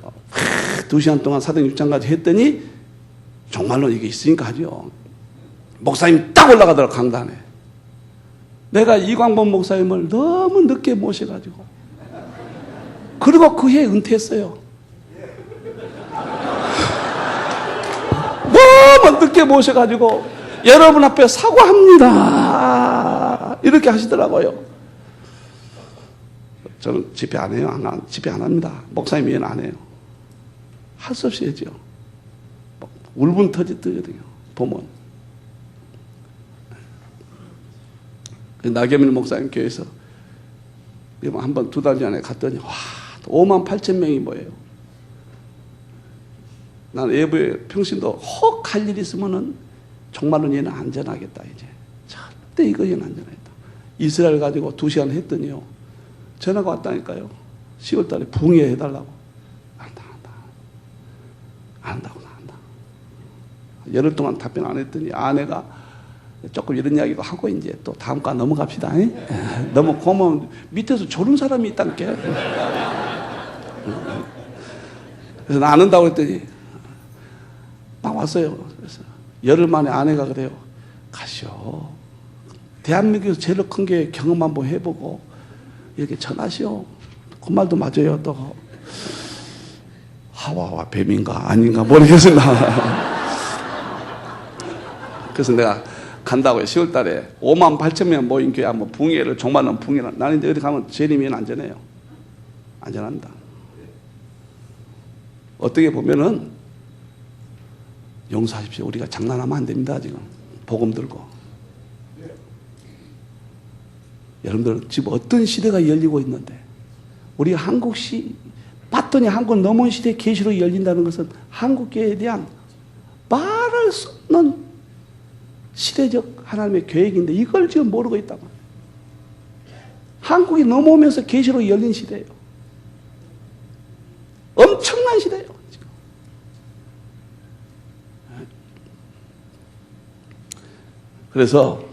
S1: 2시간 동안 사도행 6장까지 했더니 정말로 이게 있으니까 하죠. 목사님 딱 올라가더라고 강단에. 내가 이광범 목사님을 너무 늦게 모셔가지고 그리고 그 해에 은퇴했어요. 너무 늦게 모셔가지고 여러분 앞에 사과합니다. 이렇게 하시더라고요. 저는 집회 안 해요. 집회 안 합니다. 목사님 위에는 안 해요. 할 수 없이 해죠. 울분 터지거든요. 보면. 나경민 목사님 교회에서 한번 2달 전에 갔더니 와 58,000명이 모여요. 난 외부에 평신도 혹 할 일 있으면은 정말로 얘는 안전하겠다 이제. 절대 이거 얘는 안전하겠다. 이스라엘 가지고 2시간 했더니요. 전화가 왔다니까요. 10월 달에 붕해 해달라고. 안 한다고. 열흘 동안 답변 안 했더니 아내가 조금 이런 이야기도 하고 이제 또 다음 과 넘어갑시다. 너무 고마운 밑에서 조른 사람이 있다니까. 그래서 나 안 한다고 했더니 막 왔어요. 그래서 열흘 만에 아내가 그래요. 가시오. 대한민국에서 제일 큰 게 경험 한번 해보고 이렇게 전하시오. 그 말도 맞아요. 또 하와와 뱀인가 아닌가 모르겠습니다. 그래서 내가 간다고요. 10월 달에 5만 8천 명 모인 교회 한번 붕괴를 종말은 붕괴를. 나는 이제 어디 가면 재림이는 안전해요. 안전합니다. 어떻게 보면은 용서하십시오. 우리가 장난하면 안 됩니다. 지금 복음 들고. 여러분들 지금 어떤 시대가 열리고 있는데 우리 봤더니 한국 넘은 시대에 계시로 열린다는 것은 한국교회에 대한 말할 수 없는 시대적 하나님의 계획인데 이걸 지금 모르고 있단 말이에요. 한국이 넘어오면서 계시로 열린 시대예요. 엄청난 시대예요. 지금. 그래서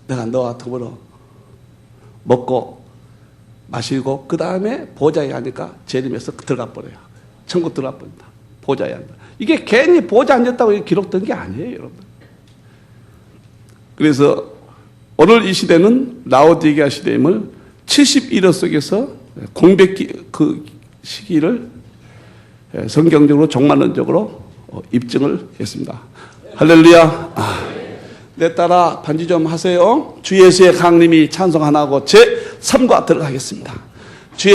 S1: 내가 너와 더불어 먹고 마시고 그 다음에 보좌에 하니까 재림해서 들어가 버려요. 천국 들어가 버린다. 보좌에 한다. 이게 괜히 보좌 앉았다고 기록된 게 아니에요, 여러분. 그래서 오늘 이 시대는 라오디게아 시대임을 71호 속에서 공백 그 시기를 성경적으로 종말론적으로 입증을 했습니다. 할렐루야. 내 따라 반지 좀 하세요. 주 예수의 강림이 찬송 하나 하고 제 3과 들어가겠습니다.